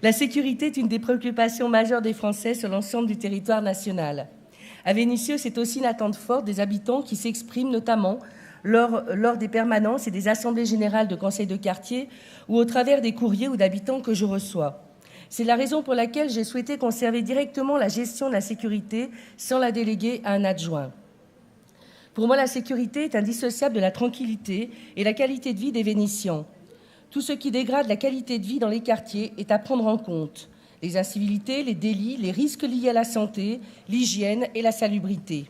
La sécurité est une des préoccupations majeures des Français sur l'ensemble du territoire national. À Vénissieux, c'est aussi une attente forte des habitants qui s'expriment notamment lors des permanences et des assemblées générales de conseils de quartier ou au travers des courriers ou d'habitants que je reçois. C'est la raison pour laquelle j'ai souhaité conserver directement la gestion de la sécurité sans la déléguer à un adjoint. Pour moi, la sécurité est indissociable de la tranquillité et la qualité de vie des Vénitiens. Tout ce qui dégrade la qualité de vie dans les quartiers est à prendre en compte. Les incivilités, les délits, les risques liés à la santé, l'hygiène et la salubrité.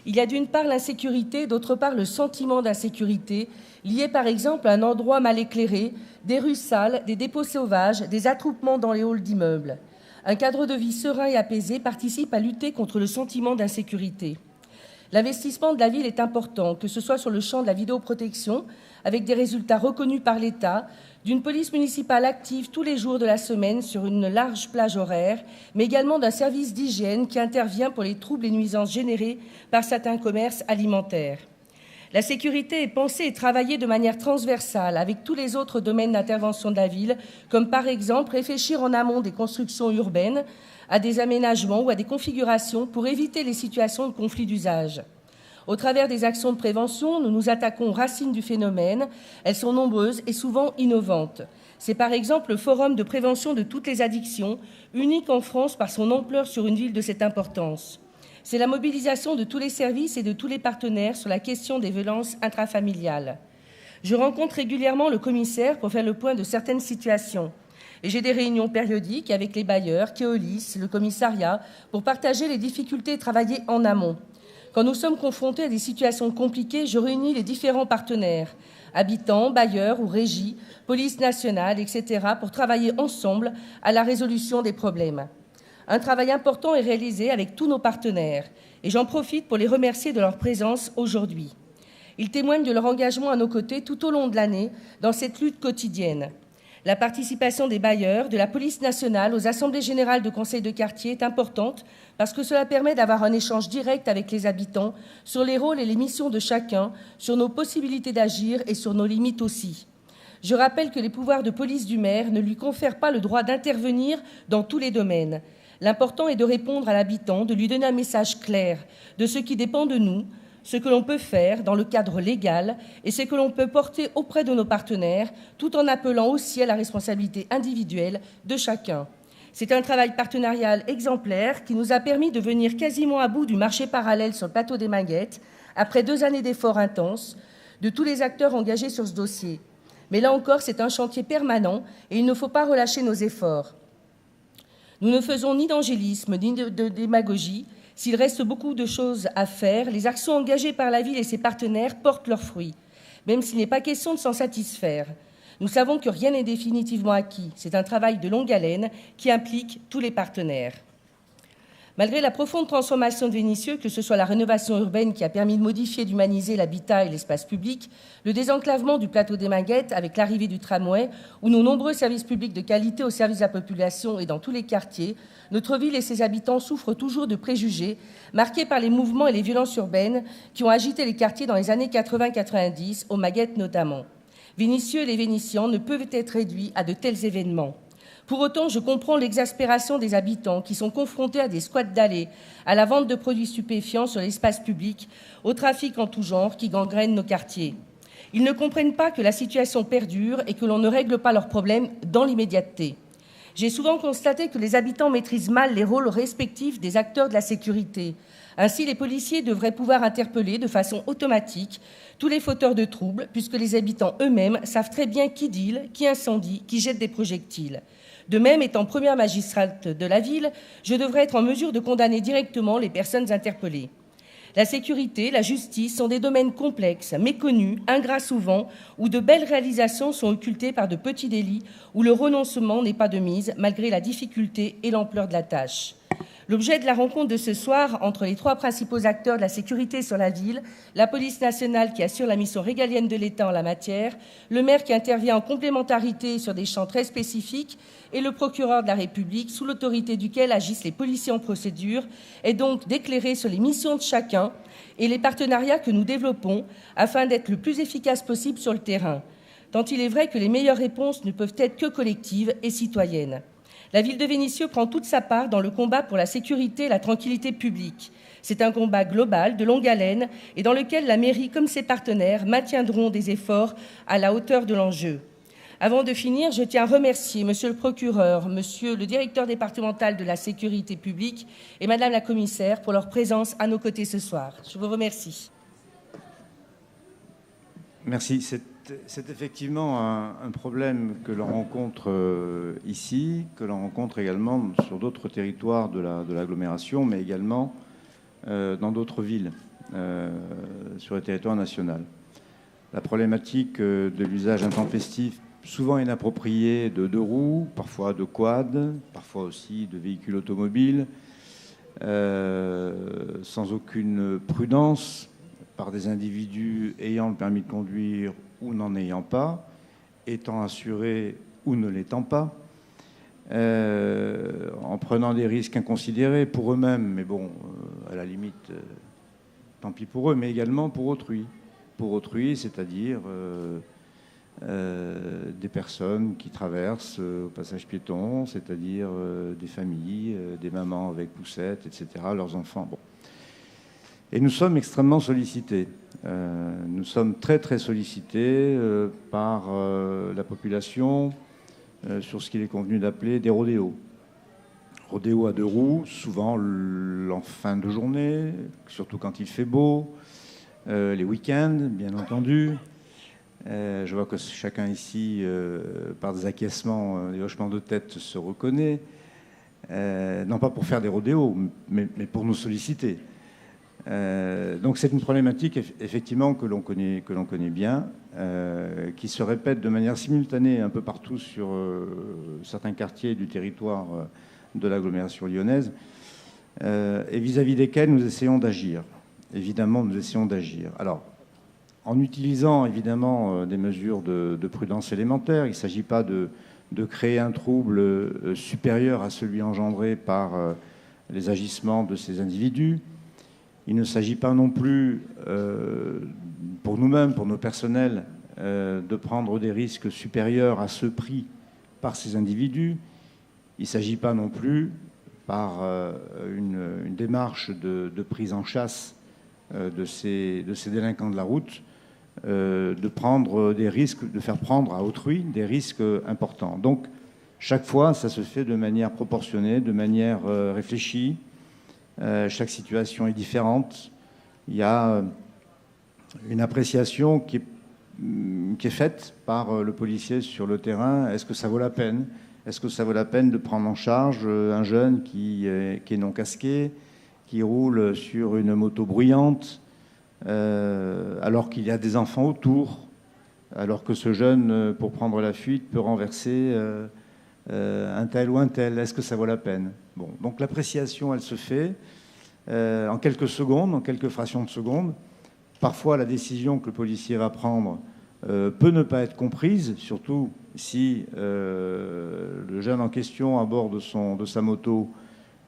Il y a d'une part l'insécurité, d'autre part le sentiment d'insécurité, lié par exemple à un endroit mal éclairé, des rues sales, des dépôts sauvages, des attroupements dans les halls d'immeubles. Un cadre de vie serein et apaisé participe à lutter contre le sentiment d'insécurité. L'investissement de la ville est important, que ce soit sur le champ de la vidéoprotection, avec des résultats reconnus par l'État, d'une police municipale active tous les jours de la semaine sur une large plage horaire, mais également d'un service d'hygiène qui intervient pour les troubles et nuisances générés par certains commerces alimentaires. La sécurité est pensée et travaillée de manière transversale avec tous les autres domaines d'intervention de la ville, comme par exemple réfléchir en amont des constructions urbaines, à des aménagements ou à des configurations pour éviter les situations de conflit d'usage. Au travers des actions de prévention, nous nous attaquons aux racines du phénomène. Elles sont nombreuses et souvent innovantes. C'est par exemple le Forum de prévention de toutes les addictions, unique en France par son ampleur sur une ville de cette importance. C'est la mobilisation de tous les services et de tous les partenaires sur la question des violences intrafamiliales. Je rencontre régulièrement le commissaire pour faire le point de certaines situations. Et j'ai des réunions périodiques avec les bailleurs, Keolis, le commissariat, pour partager les difficultés et travailler en amont. Quand nous sommes confrontés à des situations compliquées, je réunis les différents partenaires, habitants, bailleurs ou régies, police nationale, etc., pour travailler ensemble à la résolution des problèmes. Un travail important est réalisé avec tous nos partenaires, et j'en profite pour les remercier de leur présence aujourd'hui. Ils témoignent de leur engagement à nos côtés tout au long de l'année dans cette lutte quotidienne. La participation des bailleurs, de la police nationale aux assemblées générales de conseils de quartier est importante parce que cela permet d'avoir un échange direct avec les habitants sur les rôles et les missions de chacun, sur nos possibilités d'agir et sur nos limites aussi. Je rappelle que les pouvoirs de police du maire ne lui confèrent pas le droit d'intervenir dans tous les domaines. L'important est de répondre à l'habitant, de lui donner un message clair de ce qui dépend de nous, ce que l'on peut faire dans le cadre légal et ce que l'on peut porter auprès de nos partenaires, tout en appelant aussi à la responsabilité individuelle de chacun. C'est un travail partenarial exemplaire qui nous a permis de venir quasiment à bout du marché parallèle sur le plateau des Minguettes, après 2 années d'efforts intenses de tous les acteurs engagés sur ce dossier. Mais là encore, c'est un chantier permanent et il ne faut pas relâcher nos efforts. Nous ne faisons ni d'angélisme ni de démagogie. S'il reste beaucoup de choses à faire, les actions engagées par la ville et ses partenaires portent leurs fruits, même s'il n'est pas question de s'en satisfaire. Nous savons que rien n'est définitivement acquis. C'est un travail de longue haleine qui implique tous les partenaires. Malgré la profonde transformation de Vénissieux, que ce soit la rénovation urbaine qui a permis de modifier et d'humaniser l'habitat et l'espace public, le désenclavement du plateau des Minguettes avec l'arrivée du tramway ou nos nombreux services publics de qualité au service de la population et dans tous les quartiers, notre ville et ses habitants souffrent toujours de préjugés marqués par les mouvements et les violences urbaines qui ont agité les quartiers dans les années 80-90, aux Minguettes notamment. Vénissieux et les Vénitiens ne peuvent être réduits à de tels événements. Pour autant, je comprends l'exaspération des habitants qui sont confrontés à des squats d'allées, à la vente de produits stupéfiants sur l'espace public, au trafic en tout genre qui gangrène nos quartiers. Ils ne comprennent pas que la situation perdure et que l'on ne règle pas leurs problèmes dans l'immédiateté. J'ai souvent constaté que les habitants maîtrisent mal les rôles respectifs des acteurs de la sécurité. Ainsi, les policiers devraient pouvoir interpeller de façon automatique tous les fauteurs de troubles, puisque les habitants eux-mêmes savent très bien qui deal, qui incendie, qui jette des projectiles. De même, étant première magistrate de la ville, je devrais être en mesure de condamner directement les personnes interpellées. La sécurité, la justice sont des domaines complexes, méconnus, ingrats souvent, où de belles réalisations sont occultées par de petits délits, où le renoncement n'est pas de mise, malgré la difficulté et l'ampleur de la tâche. L'objet de la rencontre de ce soir entre les 3 principaux acteurs de la sécurité sur la ville, la police nationale qui assure la mission régalienne de l'État en la matière, le maire qui intervient en complémentarité sur des champs très spécifiques et le procureur de la République, sous l'autorité duquel agissent les policiers en procédure, est donc d'éclairer sur les missions de chacun et les partenariats que nous développons afin d'être le plus efficace possible sur le terrain. Tant il est vrai que les meilleures réponses ne peuvent être que collectives et citoyennes. La ville de Vénissieux prend toute sa part dans le combat pour la sécurité et la tranquillité publique. C'est un combat global, de longue haleine, et dans lequel la mairie, comme ses partenaires, maintiendront des efforts à la hauteur de l'enjeu. Avant de finir, je tiens à remercier Monsieur le procureur, Monsieur le directeur départemental de la sécurité publique et Madame la commissaire pour leur présence à nos côtés ce soir. Je vous remercie. Merci. C'est effectivement un problème que l'on rencontre ici, que l'on rencontre également sur d'autres territoires de l'agglomération, mais également dans d'autres villes sur le territoire national. La problématique de l'usage intempestif, souvent inapproprié, de deux roues, parfois de quad, parfois aussi de véhicules automobiles, sans aucune prudence, par des individus ayant le permis de conduire ou n'en ayant pas, étant assurés ou ne l'étant pas, en prenant des risques inconsidérés pour eux-mêmes, mais bon, à la limite, tant pis pour eux, mais également pour autrui. Pour autrui, c'est-à-dire des personnes qui traversent au passage piéton, c'est-à-dire des familles, des mamans avec poussettes, etc., leurs enfants. Bon. Et nous sommes extrêmement sollicités. Nous sommes très, très sollicités par la population sur ce qu'il est convenu d'appeler des rodéos. Rodéos à deux roues, souvent en fin de journée, surtout quand il fait beau, les week-ends, bien entendu. Je vois que chacun ici, par des acquiescements, des hochements de tête, se reconnaît. Non pas pour faire des rodéos, mais pour nous solliciter. Donc c'est une problématique effectivement que l'on connaît bien, qui se répète de manière simultanée un peu partout sur certains quartiers du territoire de l'agglomération lyonnaise, et vis-à-vis desquels nous essayons d'agir. Évidemment, nous essayons d'agir. Alors, en utilisant évidemment des mesures de prudence élémentaire, il ne s'agit pas de créer un trouble supérieur à celui engendré par les agissements de ces individus. Il ne s'agit pas non plus, pour nous-mêmes, pour nos personnels, de prendre des risques supérieurs à ceux pris par ces individus. Il ne s'agit pas non plus, par une démarche de prise en chasse de ces délinquants de la route, de prendre des risques, de faire prendre à autrui des risques importants. Donc, chaque fois, ça se fait de manière proportionnée, de manière réfléchie. Chaque situation est différente. Il y a une appréciation qui est faite par le policier sur le terrain. Est-ce que ça vaut la peine ? Est-ce que ça vaut la peine de prendre en charge un jeune qui est non casqué, qui roule sur une moto bruyante, alors qu'il y a des enfants autour, alors que ce jeune, pour prendre la fuite, peut renverser un tel ou un tel. Est-ce que ça vaut la peine ? Bon, donc l'appréciation, elle se fait en quelques secondes, en quelques fractions de secondes. Parfois, la décision que le policier va prendre peut ne pas être comprise, surtout si le jeune en question, à bord de sa moto,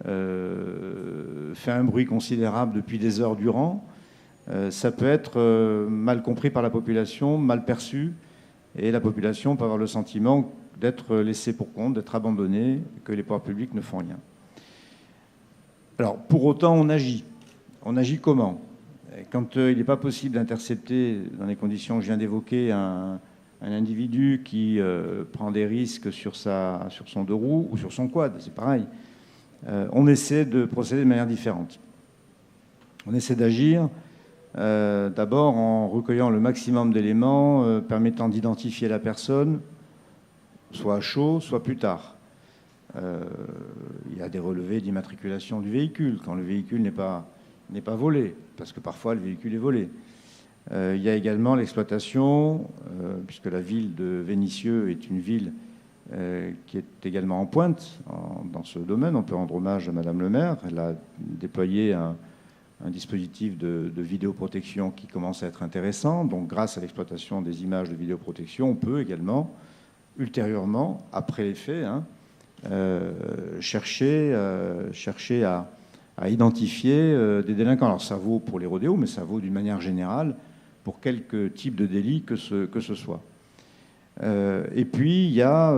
fait un bruit considérable depuis des heures durant. Ça peut être mal compris par la population, mal perçu, et la population peut avoir le sentiment d'être laissée pour compte, d'être abandonnée, que les pouvoirs publics ne font rien. Alors, pour autant, on agit. On agit comment ? Quand il n'est pas possible d'intercepter, dans les conditions que je viens d'évoquer, un individu qui prend des risques sur son deux roues ou sur son quad, c'est pareil, on essaie de procéder de manière différente. On essaie d'agir d'abord en recueillant le maximum d'éléments permettant d'identifier la personne, soit à chaud, soit plus tard. Il y a des relevés d'immatriculation du véhicule, quand le véhicule n'est pas volé, parce que parfois le véhicule est volé. Il y a également l'exploitation, puisque la ville de Vénissieux est une ville qui est également en pointe dans ce domaine. On peut rendre hommage à Madame le maire. Elle a déployé un dispositif de vidéoprotection qui commence à être intéressant. Donc grâce à l'exploitation des images de vidéoprotection, on peut également, ultérieurement, après les faits, chercher à identifier des délinquants. Alors ça vaut pour les rodéos, mais ça vaut d'une manière générale pour quelque type de délit que ce soit. Et puis il y a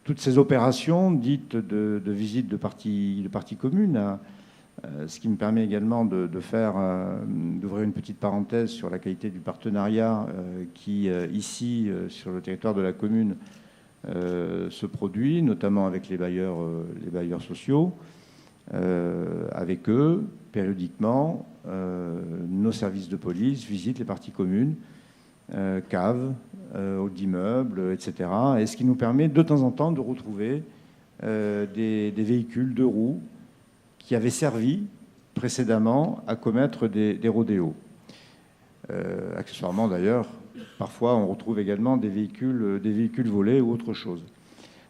toutes ces opérations dites de visite de parties communes, ce qui me permet également d'ouvrir une petite parenthèse sur la qualité du partenariat qui, ici, sur le territoire de la commune, se produit, notamment avec les bailleurs sociaux. Avec eux, périodiquement, nos services de police visitent les parties communes, caves, halls d'immeubles, etc. Et ce qui nous permet de temps en temps de retrouver des véhicules 2 roues qui avaient servi précédemment à commettre des rodéos. Accessoirement d'ailleurs, parfois on retrouve également des véhicules volés ou autre chose.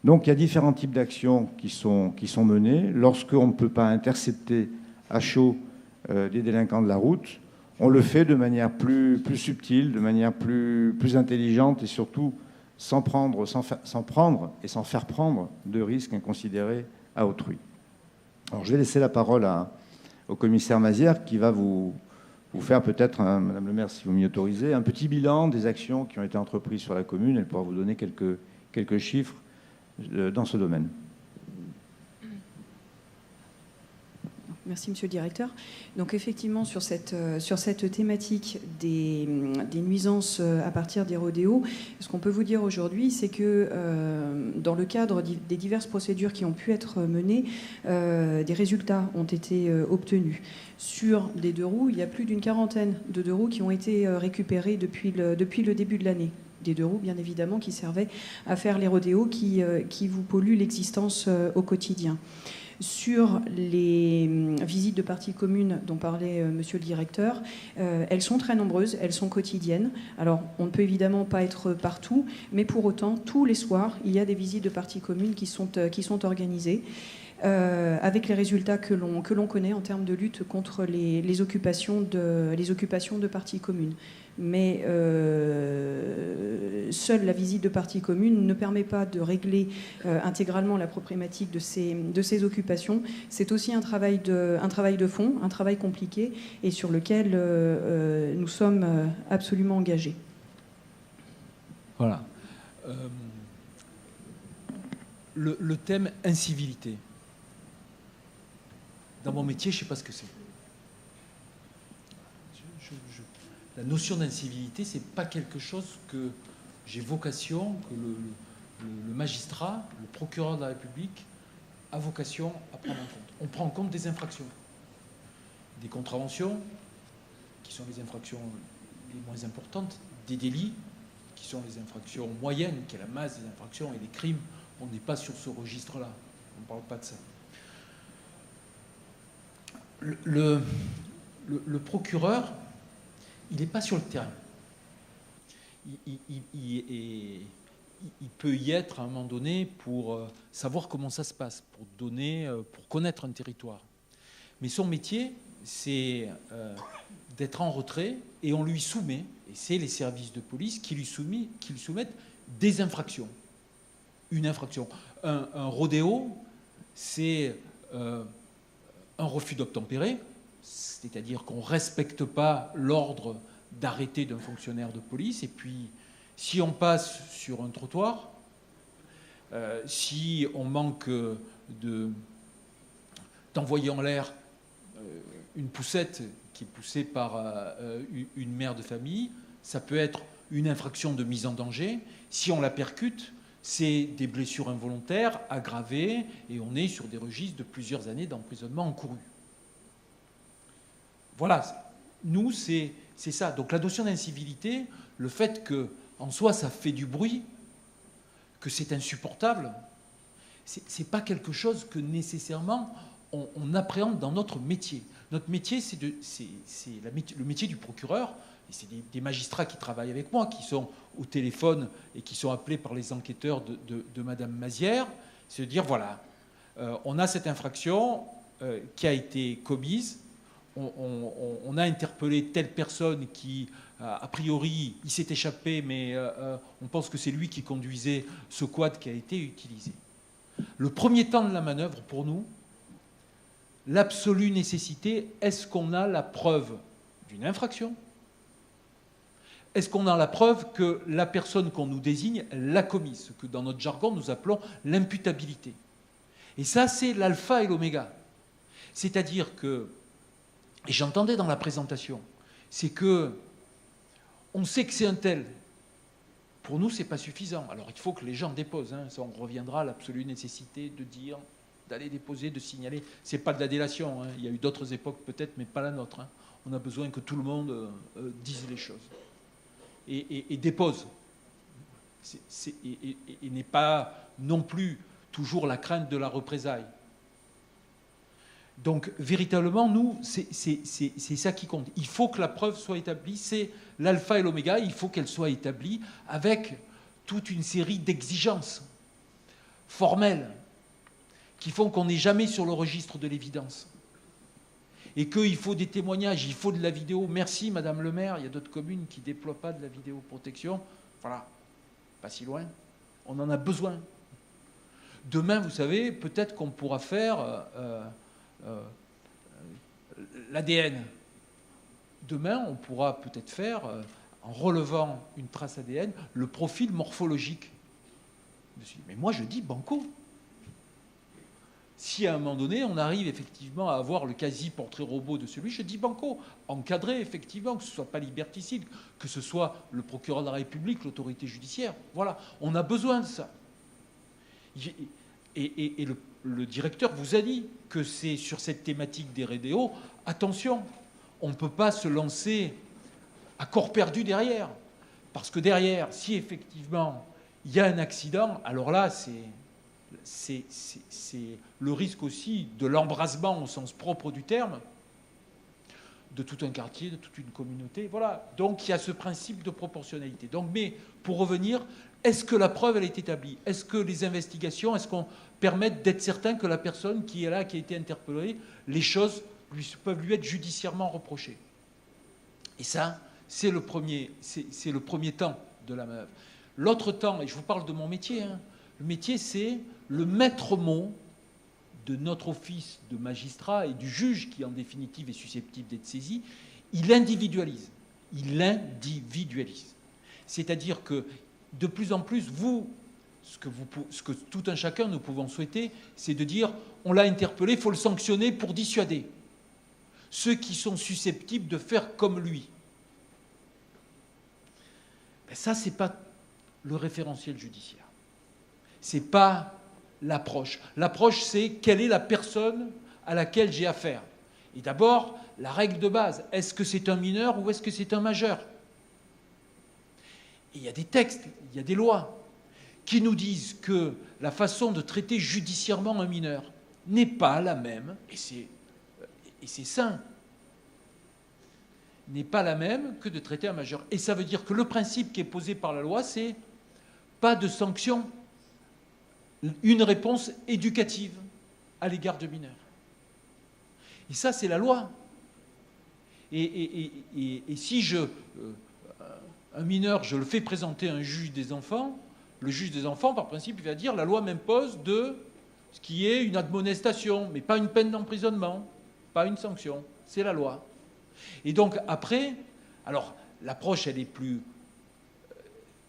Donc il y a différents types d'actions qui sont menées. Lorsqu'on ne peut pas intercepter à chaud des délinquants de la route, on le fait de manière plus subtile, de manière plus intelligente et surtout sans prendre et sans faire prendre de risques inconsidérés à autrui. Alors je vais laisser la parole au commissaire Mazières qui va vous faire peut-être, Madame le maire, si vous m'y autorisez, un petit bilan des actions qui ont été entreprises sur la commune. Elle pourra vous donner quelques chiffres dans ce domaine. Merci, Monsieur le Directeur. Donc effectivement, sur cette thématique des nuisances à partir des rodéos, ce qu'on peut vous dire aujourd'hui, c'est que dans le cadre des diverses procédures qui ont pu être menées, des résultats ont été obtenus. Sur des 2 roues, il y a plus d'une quarantaine de 2 roues qui ont été récupérées depuis le début de l'année. Des 2 roues, bien évidemment, qui servaient à faire les rodéos qui vous polluent l'existence au quotidien. Sur les visites de parties communes dont parlait Monsieur le Directeur, elles sont très nombreuses, elles sont quotidiennes. Alors, on ne peut évidemment pas être partout, mais pour autant, tous les soirs, il y a des visites de parties communes qui sont organisées. Avec les résultats que l'on connaît en termes de lutte contre les occupations de parties communes. Mais seule la visite de parties communes ne permet pas de régler intégralement la problématique de ces occupations. C'est aussi un travail de fond, un travail compliqué et sur lequel nous sommes absolument engagés. Voilà. Le thème incivilité. Dans mon métier, je ne sais pas ce que c'est. La notion d'incivilité, ce n'est pas quelque chose que j'ai vocation, que le magistrat, le procureur de la République, a vocation à prendre en compte. On prend en compte des infractions, des contraventions, qui sont les infractions les moins importantes, des délits, qui sont les infractions moyennes, qui est la masse des infractions, et des crimes. On n'est pas sur ce registre-là. On ne parle pas de ça. Le procureur, il n'est pas sur le terrain. Il peut y être à un moment donné pour savoir comment ça se passe, pour connaître un territoire. Mais son métier, c'est d'être en retrait et on lui soumet, et c'est les services de police qui lui soumettent des infractions. Une infraction. Un rodéo, c'est un refus d'obtempérer, c'est-à-dire qu'on ne respecte pas l'ordre d'arrêter d'un fonctionnaire de police. Et puis, si on passe sur un trottoir, si on manque d'envoyer en l'air une poussette qui est poussée par une mère de famille, ça peut être une infraction de mise en danger. Si on la percute, c'est des blessures involontaires aggravées et on est sur des registres de plusieurs années d'emprisonnement encouru. Voilà, nous, c'est ça. Donc la notion d'incivilité, le fait qu'en soi, ça fait du bruit, que c'est insupportable, c'est pas quelque chose que nécessairement on appréhende dans notre métier. Notre métier, c'est le métier du procureur, et c'est des magistrats qui travaillent avec moi, qui sont au téléphone et qui sont appelés par les enquêteurs de Madame Mazières, c'est de dire, voilà, on a cette infraction qui a été commise, on a interpellé telle personne qui, a priori, il s'est échappé, mais on pense que c'est lui qui conduisait ce quad qui a été utilisé. Le premier temps de la manœuvre, pour nous, l'absolue nécessité, est-ce qu'on a la preuve d'une infraction ? est-ce qu'on a la preuve que la personne qu'on nous désigne l'a commise, ce que dans notre jargon nous appelons l'imputabilité. Et ça, c'est l'alpha et l'oméga. C'est-à-dire que, et j'entendais dans la présentation, c'est que on sait que c'est un tel. Pour nous, ce n'est pas suffisant. Alors, il faut que les gens déposent. Hein. Ça, on reviendra à l'absolue nécessité de dire, d'aller déposer, de signaler. Ce n'est pas de la délation. Hein. Il y a eu d'autres époques peut-être, mais pas la nôtre. Hein. On a besoin que tout le monde dise les choses. Et dépose. Et n'est pas non plus toujours la crainte de la représaille. Donc, véritablement, nous, c'est ça qui compte. Il faut que la preuve soit établie. C'est l'alpha et l'oméga. Il faut qu'elle soit établie avec toute une série d'exigences formelles qui font qu'on n'est jamais sur le registre de l'évidence. Et qu'il faut des témoignages, il faut de la vidéo. Merci, Madame le maire. Il y a d'autres communes qui ne déploient pas de la vidéoprotection. Voilà, pas si loin. On en a besoin. Demain, vous savez, peut-être qu'on pourra faire... l'ADN. Demain, on pourra peut-être faire, en relevant une trace ADN, le profil morphologique. Mais moi, je dis banco. Si à un moment donné, on arrive effectivement à avoir le quasi-portrait robot de celui, je dis banco. Encadré, effectivement, que ce ne soit pas liberticide, que ce soit le procureur de la République, l'autorité judiciaire. Voilà, on a besoin de ça. Et le directeur vous a dit que c'est sur cette thématique des RDO, attention, on ne peut pas se lancer à corps perdu derrière. Parce que derrière, si effectivement il y a un accident, alors là, c'est le risque aussi de l'embrasement au sens propre du terme, de tout un quartier, de toute une communauté. Voilà. Donc il y a ce principe de proportionnalité. Donc, mais pour revenir, est-ce que la preuve elle est établie? Est-ce que les investigations, est-ce qu'on permet d'être certain que la personne qui est là, qui a été interpellée, les choses peuvent lui être judiciairement reprochées? Et ça, c'est le premier temps de la manœuvre. L'autre temps, et je vous parle de mon métier, hein, le métier c'est le maître mot de notre office de magistrat et du juge qui en définitive est susceptible d'être saisi, il individualise. Il individualise. C'est-à-dire que de plus en plus, ce que tout un chacun nous pouvons souhaiter, c'est de dire on l'a interpellé, il faut le sanctionner pour dissuader ceux qui sont susceptibles de faire comme lui. Ben ça, ce n'est pas le référentiel judiciaire. Ce n'est pas l'approche. L'approche, c'est quelle est la personne à laquelle j'ai affaire. Et d'abord, la règle de base, est-ce que c'est un mineur ou est-ce que c'est un majeur? Et il y a des textes, il y a des lois qui nous disent que la façon de traiter judiciairement un mineur n'est pas la même, et c'est sain, n'est pas la même que de traiter un majeur. Et ça veut dire que le principe qui est posé par la loi, c'est pas de sanction, une réponse éducative à l'égard de mineurs. Et ça, c'est la loi. Et si un mineur, je le fais présenter à un juge des enfants, le juge des enfants, par principe, il va dire la loi m'impose de ce qui est une admonestation, mais pas une peine d'emprisonnement, pas une sanction. C'est la loi. Et donc, après, alors, l'approche, elle est plus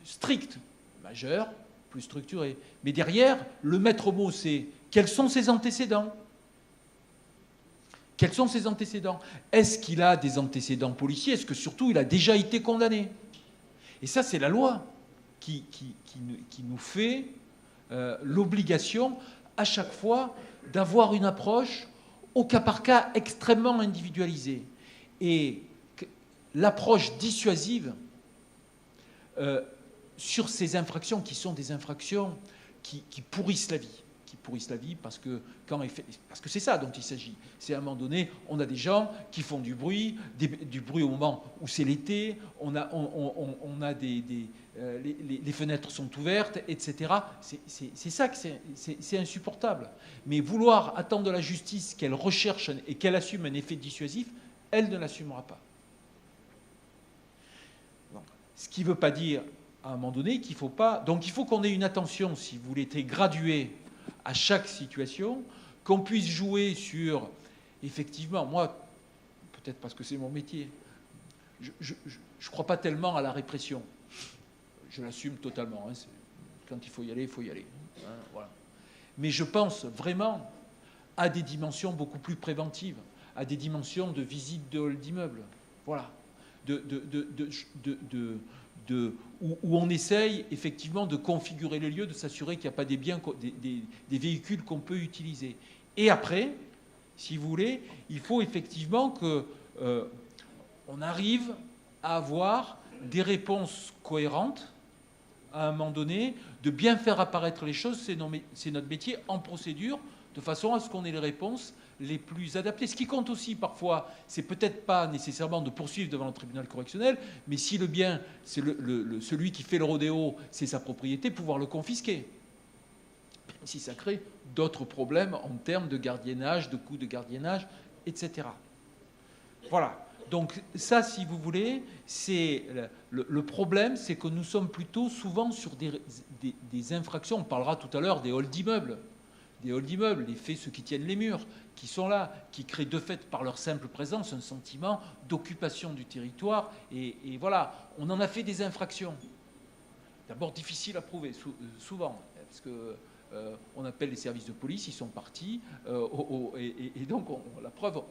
stricte, majeure, plus structurée. Mais derrière, le maître mot, c'est quels sont ses antécédents? Quels sont ses antécédents? Est-ce qu'il a des antécédents policiers? Est-ce que surtout il a déjà été condamné? Et ça, c'est la loi qui nous fait l'obligation à chaque fois d'avoir une approche au cas par cas extrêmement individualisée. Et l'approche dissuasive sur ces infractions qui sont des infractions qui pourrissent la vie. Qui pourrissent la vie parce que c'est ça dont il s'agit. C'est à un moment donné, on a des gens qui font du bruit au moment où c'est l'été, on a les fenêtres sont ouvertes, etc. C'est ça que c'est insupportable. Mais vouloir attendre de la justice qu'elle recherche et qu'elle assume un effet dissuasif, elle ne l'assumera pas. Donc, ce qui ne veut pas dire, à un moment donné, qu'il ne faut pas... Donc il faut qu'on ait une attention, si vous voulez, très graduée à chaque situation, qu'on puisse jouer sur... Effectivement, moi, peut-être parce que c'est mon métier, je ne crois pas tellement à la répression. Je l'assume totalement. Hein, quand il faut y aller, il faut y aller. Hein, voilà. Mais je pense vraiment à des dimensions beaucoup plus préventives, à des dimensions de visite de hall d'immeuble. Voilà. Où on essaye effectivement de configurer les lieux, de s'assurer qu'il n'y a pas des biens, des véhicules qu'on peut utiliser. Et après, si vous voulez, il faut effectivement qu'on arrive à avoir des réponses cohérentes à un moment donné, de bien faire apparaître les choses, c'est notre métier, en procédure, de façon à ce qu'on ait les réponses les plus adaptées. Ce qui compte aussi parfois, c'est peut-être pas nécessairement de poursuivre devant le tribunal correctionnel, mais si le bien, c'est celui qui fait le rodéo, c'est sa propriété, pouvoir le confisquer. Même si ça crée d'autres problèmes en termes de gardiennage, de coûts de gardiennage, etc. Voilà. Donc ça, si vous voulez, c'est le problème, c'est que nous sommes plutôt souvent sur des infractions. On parlera tout à l'heure des halls d'immeubles. Des halls d'immeubles, les faits, ceux qui tiennent les murs, qui sont là, qui créent de fait par leur simple présence un sentiment d'occupation du territoire. Et voilà, on en a fait des infractions. D'abord difficile à prouver, souvent, parce que on appelle les services de police, ils sont partis, et donc la preuve,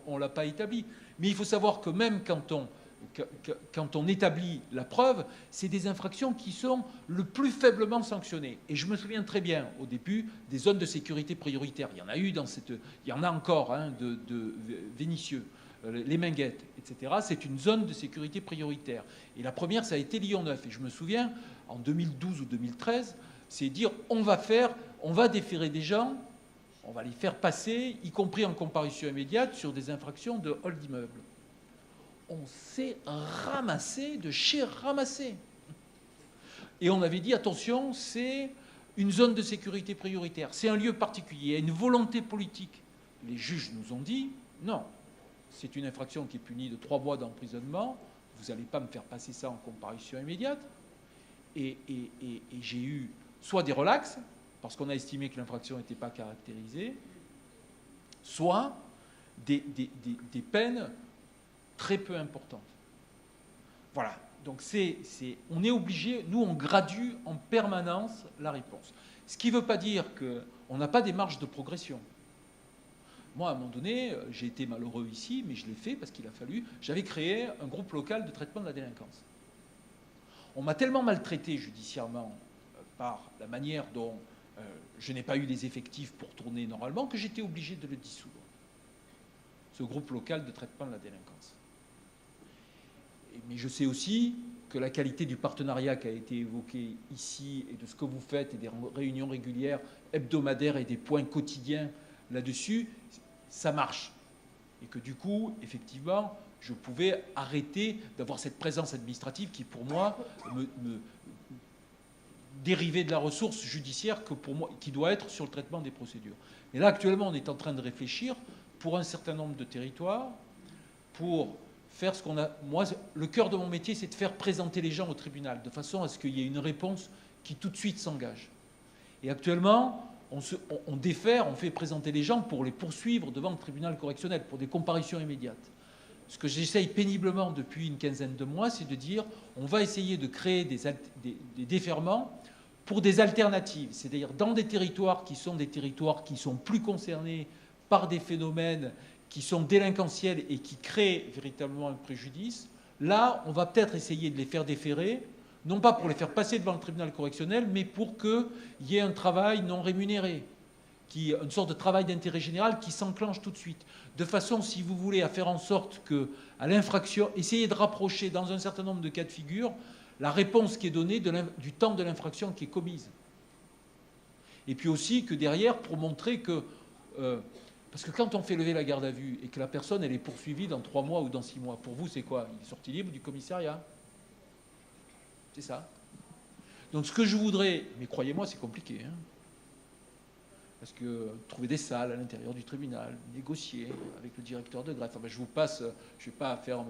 on ne l'a pas établie. Mais il faut savoir que même quand on établit la preuve, c'est des infractions qui sont le plus faiblement sanctionnées. Et je me souviens très bien, au début, des zones de sécurité prioritaires. Il y en a eu il y en a encore, hein, de Vénissieux, les Minguettes, etc. C'est une zone de sécurité prioritaire. Et la première, ça a été Lyon-Neuf. Et je me souviens, en 2012 ou 2013, c'est dire on va déférer des gens, on va les faire passer, y compris en comparution immédiate, sur des infractions de hall d'immeuble. On s'est ramassé de chez ramassé. Et on avait dit attention, c'est une zone de sécurité prioritaire, c'est un lieu particulier, il y a une volonté politique. Les juges nous ont dit non, c'est une infraction qui est punie de 3 mois d'emprisonnement, vous n'allez pas me faire passer ça en comparution immédiate. Et j'ai eu soit des relax, parce qu'on a estimé que l'infraction n'était pas caractérisée, soit des peines très peu importantes. Voilà. Donc on est obligé, nous on gradue en permanence la réponse. Ce qui ne veut pas dire qu'on n'a pas des marges de progression. Moi, à un moment donné, j'ai été malheureux ici, mais je l'ai fait parce qu'il a fallu. J'avais créé un groupe local de traitement de la délinquance. On m'a tellement maltraité judiciairement par la manière dont je n'ai pas eu les effectifs pour tourner normalement que j'étais obligé de le dissoudre. Ce groupe local de traitement de la délinquance. Mais je sais aussi que la qualité du partenariat qui a été évoqué ici et de ce que vous faites et des réunions régulières, hebdomadaires et des points quotidiens là-dessus, ça marche. Et que du coup, effectivement, je pouvais arrêter d'avoir cette présence administrative qui, pour moi, me dérivait de la ressource judiciaire que pour moi, qui doit être sur le traitement des procédures. Mais là, actuellement, on est en train de réfléchir pour un certain nombre de territoires, pour faire ce qu'on a... Moi, le cœur de mon métier, c'est de faire présenter les gens au tribunal, de façon à ce qu'il y ait une réponse qui tout de suite s'engage. Et actuellement, on défère, on fait présenter les gens pour les poursuivre devant le tribunal correctionnel, pour des comparutions immédiates. Ce que j'essaye péniblement depuis une quinzaine de mois, c'est de dire on va essayer de créer des déferrements pour des alternatives, c'est-à-dire dans des territoires qui sont plus concernés par des phénomènes qui sont délinquentiels et qui créent véritablement un préjudice. Là, on va peut-être essayer de les faire déférer, non pas pour les faire passer devant le tribunal correctionnel, mais pour qu'il y ait un travail non rémunéré, une sorte de travail d'intérêt général qui s'enclenche tout de suite. De façon, si vous voulez, à faire en sorte que, à l'infraction, essayer de rapprocher dans un certain nombre de cas de figure la réponse qui est donnée du temps de l'infraction qui est commise. Et puis aussi que derrière, pour montrer que... parce que quand on fait lever la garde à vue et que la personne elle est poursuivie dans 3 mois ou dans 6 mois, pour vous, c'est quoi? Il est sorti libre du commissariat. C'est ça. Donc ce que je voudrais... Mais croyez-moi, c'est compliqué, hein. Parce que trouver des salles à l'intérieur du tribunal, négocier avec le directeur de greffe, enfin, je vous passe, je ne vais pas faire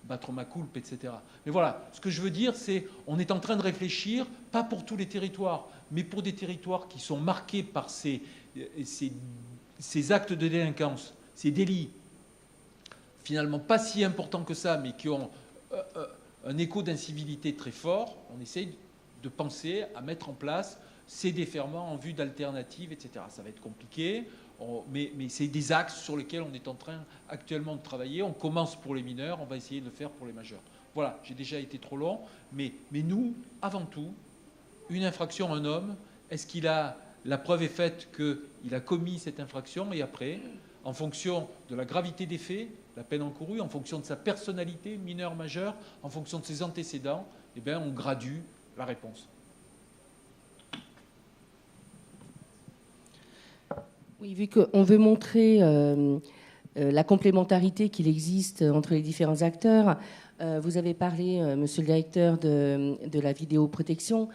battre ma coulpe, etc. Mais voilà, ce que je veux dire, c'est on est en train de réfléchir, pas pour tous les territoires, mais pour des territoires qui sont marqués par ces actes de délinquance, ces délits, finalement pas si importants que ça, mais qui ont un écho d'incivilité très fort, on essaye de penser à mettre en place ces déferments en vue d'alternatives, etc. Ça va être compliqué, mais c'est des axes sur lesquels on est en train actuellement de travailler. On commence pour les mineurs, on va essayer de le faire pour les majeurs. Voilà, j'ai déjà été trop long, mais nous, avant tout, une infraction, un homme, est-ce qu'il a... La preuve est faite qu'il a commis cette infraction, et après, en fonction de la gravité des faits, la peine encourue, en fonction de sa personnalité, mineur, majeur, en fonction de ses antécédents, eh bien, on gradue la réponse. Oui, vu qu'on veut montrer la complémentarité qu'il existe entre les différents acteurs, vous avez parlé, monsieur le directeur, de la vidéoprotection.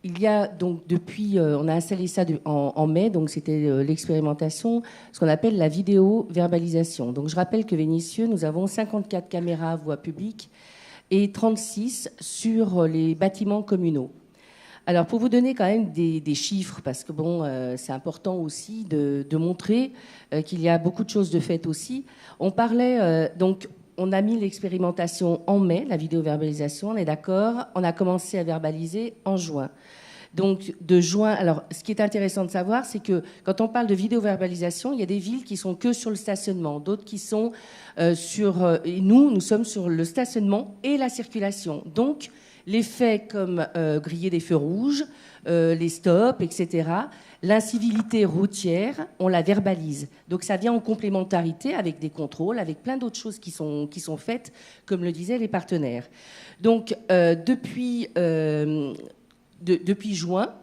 Il y a donc depuis, on a installé ça en mai, donc c'était l'expérimentation, ce qu'on appelle la vidéo-verbalisation. Donc je rappelle que Vénissieux, nous avons 54 caméras à voie publique et 36 sur les bâtiments communaux. Alors pour vous donner quand même des chiffres, parce que bon, c'est important aussi de montrer qu'il y a beaucoup de choses de faites aussi. On parlait donc. On a mis l'expérimentation en mai, la vidéo-verbalisation, on est d'accord. On a commencé à verbaliser en juin. Donc, de juin... Alors, ce qui est intéressant de savoir, c'est que quand on parle de vidéo-verbalisation, il y a des villes qui sont que sur le stationnement, d'autres qui sont sur... et nous sommes sur le stationnement et la circulation. Donc, les faits comme griller des feux rouges, les stops, etc., l'incivilité routière, on la verbalise. Donc ça vient en complémentarité avec des contrôles, avec plein d'autres choses qui sont faites, comme le disaient les partenaires. Donc depuis juin,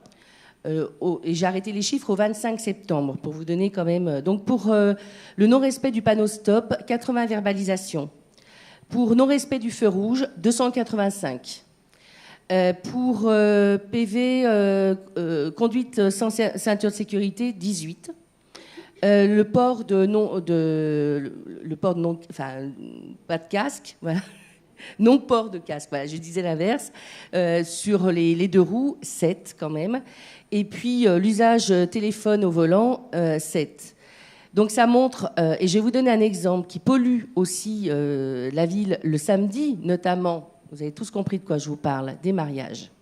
et j'ai arrêté les chiffres au 25 septembre, pour vous donner quand même... Donc pour le non-respect du panneau stop, 80 verbalisations. Pour non-respect du feu rouge, 285. Pour PV, conduite sans ceinture de sécurité, 18. Le port de pas de casque, voilà. Non port de casque, voilà, je disais l'inverse. Sur les deux roues, 7 quand même. Et puis l'usage téléphone au volant, 7. Donc ça montre, et je vais vous donner un exemple qui pollue aussi la ville le samedi, notamment. Vous avez tous compris de quoi je vous parle, des mariages.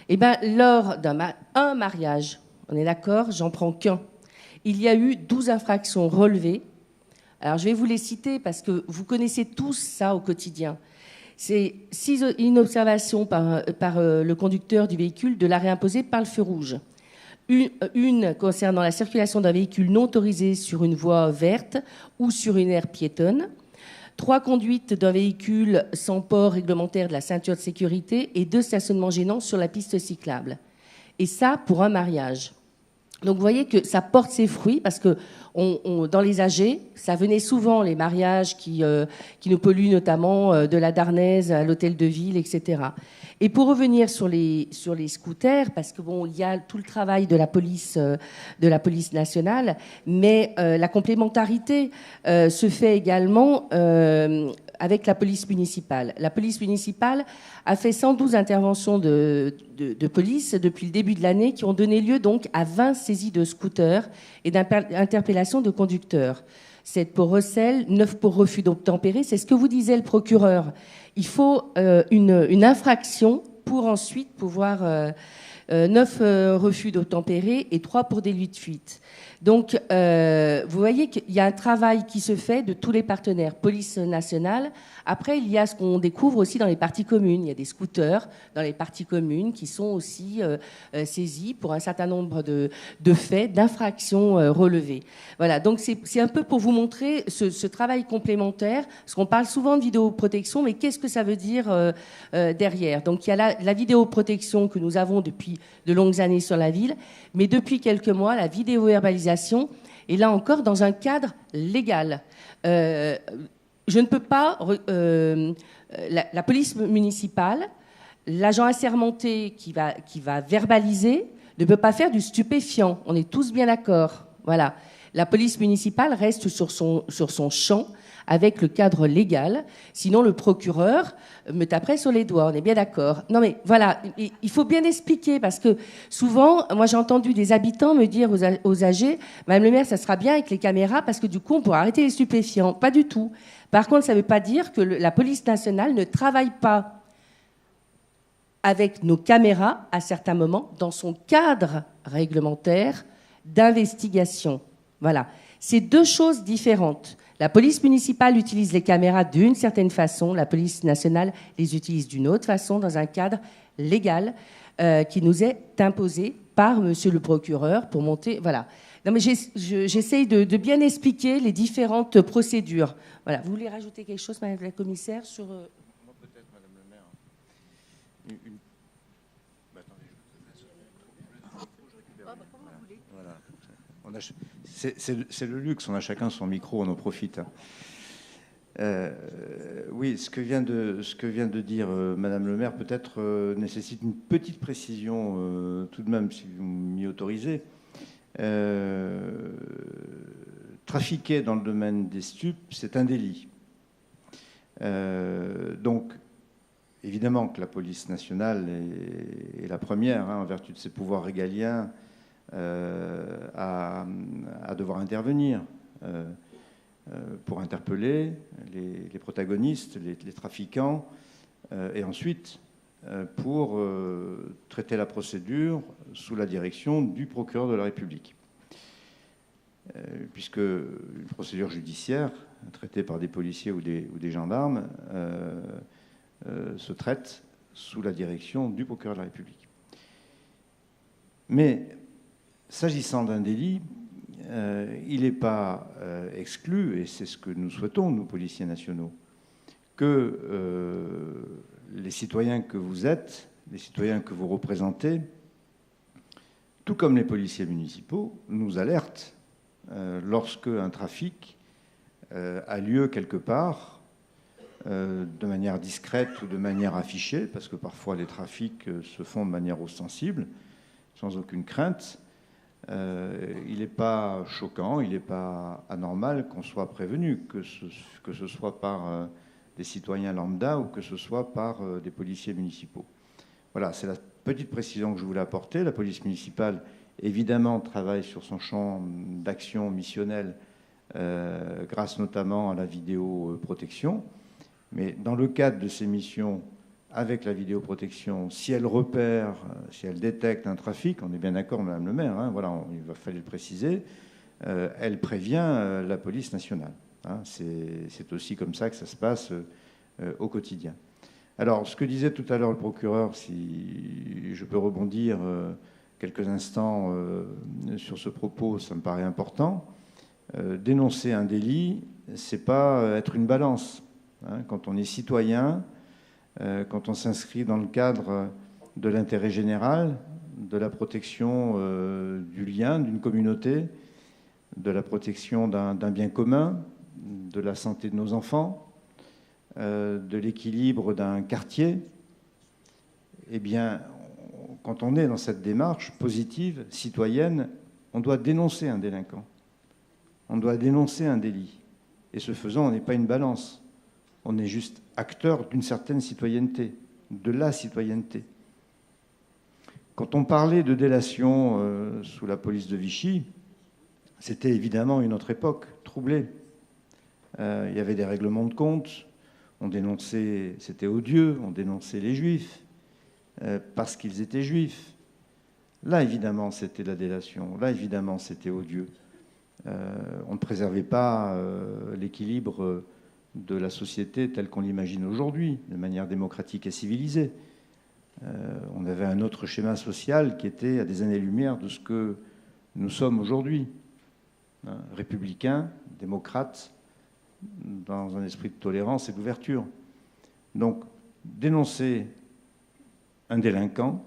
Eh bien, lors d'un mariage, on est d'accord, j'en prends qu'un, il y a eu 12 infractions relevées. Alors, je vais vous les citer parce que vous connaissez tous ça au quotidien. C'est 6 inobservations par le conducteur du véhicule de l'arrêt imposé par le feu rouge. Une concernant la circulation d'un véhicule non autorisé sur une voie verte ou sur une aire piétonne. 3 conduites d'un véhicule sans port réglementaire de la ceinture de sécurité et 2 stationnements gênants sur la piste cyclable. Et ça, pour un mariage. Donc vous voyez que ça porte ses fruits parce que dans les AG, ça venait souvent, les mariages qui nous polluent, notamment de la Darnaise à l'hôtel de ville, etc. Et pour revenir sur les scooters, parce que bon, il y a tout le travail de la police nationale, mais la complémentarité se fait également avec la police municipale. La police municipale a fait 112 interventions de police depuis le début de l'année qui ont donné lieu donc à 20 saisies de scooters et d'interpellations de conducteurs. 7 pour recel, 9 pour refus d'obtempérer. C'est ce que vous disait le procureur. Il faut une infraction pour ensuite pouvoir... 9 refus d'obtempérer et 3 pour délit de fuite. Donc, vous voyez qu'il y a un travail qui se fait de tous les partenaires, police nationale. Après, il y a ce qu'on découvre aussi dans les parties communes. Il y a des scooters dans les parties communes qui sont aussi saisis pour un certain nombre de faits, d'infractions relevées. Voilà, donc c'est un peu pour vous montrer ce travail complémentaire, parce qu'on parle souvent de vidéoprotection, mais qu'est-ce que ça veut dire derrière? Donc, il y a la vidéoprotection que nous avons depuis de longues années sur la ville, mais depuis quelques mois, la vidéo-verbalisation est là encore dans un cadre légal. Je ne peux pas... la police municipale, l'agent assermenté qui va verbaliser, ne peut pas faire du stupéfiant. On est tous bien d'accord. Voilà. La police municipale reste sur son champ avec le cadre légal. Sinon, le procureur me taperait sur les doigts. On est bien d'accord. Non, mais voilà, il faut bien expliquer parce que souvent, moi, j'ai entendu des habitants me dire aux âgés, Madame le maire, ça sera bien avec les caméras parce que du coup, on pourra arrêter les stupéfiants. Pas du tout. Par contre, ça ne veut pas dire que la police nationale ne travaille pas avec nos caméras à certains moments dans son cadre réglementaire d'investigation. Voilà. C'est deux choses différentes. La police municipale utilise les caméras d'une certaine façon, la police nationale les utilise d'une autre façon dans un cadre légal qui nous est imposé par monsieur le procureur pour monter... Voilà. Non, mais j'essaye de bien expliquer les différentes procédures. Voilà. Vous voulez rajouter quelque chose, madame la commissaire, sur... Peut-être, madame le maire. Voilà. C'est le luxe, on a chacun son micro, on en profite. Oui, ce que vient de dire madame le maire peut-être nécessite une petite précision tout de même, si vous m'y autorisez. Trafiquer dans le domaine des stupes, c'est un délit. Donc, évidemment que la police nationale est la première, en vertu de ses pouvoirs régaliens, à devoir intervenir pour interpeller les protagonistes, les trafiquants, et ensuite pour traiter la procédure sous la direction du procureur de la République. Puisque une procédure judiciaire traitée par des policiers ou des gendarmes se traite sous la direction du procureur de la République. Mais s'agissant d'un délit, il n'est pas exclu, et c'est ce que nous souhaitons, nous, policiers nationaux, que les citoyens que vous êtes, les citoyens que vous représentez, tout comme les policiers municipaux, nous alertent lorsque un trafic a lieu quelque part, de manière discrète ou de manière affichée, parce que parfois les trafics se font de manière ostensible, sans aucune crainte. Il n'est pas choquant, il n'est pas anormal qu'on soit prévenu, que ce soit par des citoyens lambda ou que ce soit par des policiers municipaux. Voilà, c'est la petite précision que je voulais apporter. La police municipale, évidemment, travaille sur son champ d'action missionnelle grâce notamment à la vidéoprotection. Mais dans le cadre de ces missions avec la vidéoprotection, si elle repère, si elle détecte un trafic, on est bien d'accord, madame le maire, voilà, il va falloir le préciser, elle prévient la police nationale. C'est aussi comme ça que ça se passe au quotidien. Alors, ce que disait tout à l'heure le procureur, si je peux rebondir quelques instants sur ce propos, ça me paraît important. Dénoncer un délit, c'est pas être une balance. Quand on est citoyen, quand on s'inscrit dans le cadre de l'intérêt général, de la protection du lien, d'une communauté, de la protection d'un bien commun, de la santé de nos enfants, de l'équilibre d'un quartier, eh bien, quand on est dans cette démarche positive, citoyenne, on doit dénoncer un délinquant. On doit dénoncer un délit. Et ce faisant, on n'est pas une balance. On est juste acteur d'une certaine citoyenneté, de la citoyenneté. Quand on parlait de délation sous la police de Vichy, c'était évidemment une autre époque, troublée. Il y avait des règlements de compte, on dénonçait, c'était odieux, on dénonçait les juifs, parce qu'ils étaient juifs. Là, évidemment, c'était la délation, là, évidemment, c'était odieux. On ne préservait pas l'équilibre de la société telle qu'on l'imagine aujourd'hui, de manière démocratique et civilisée. On avait un autre schéma social qui était à des années-lumière de ce que nous sommes aujourd'hui. Républicains, démocrates, dans un esprit de tolérance et d'ouverture. Donc, dénoncer un délinquant,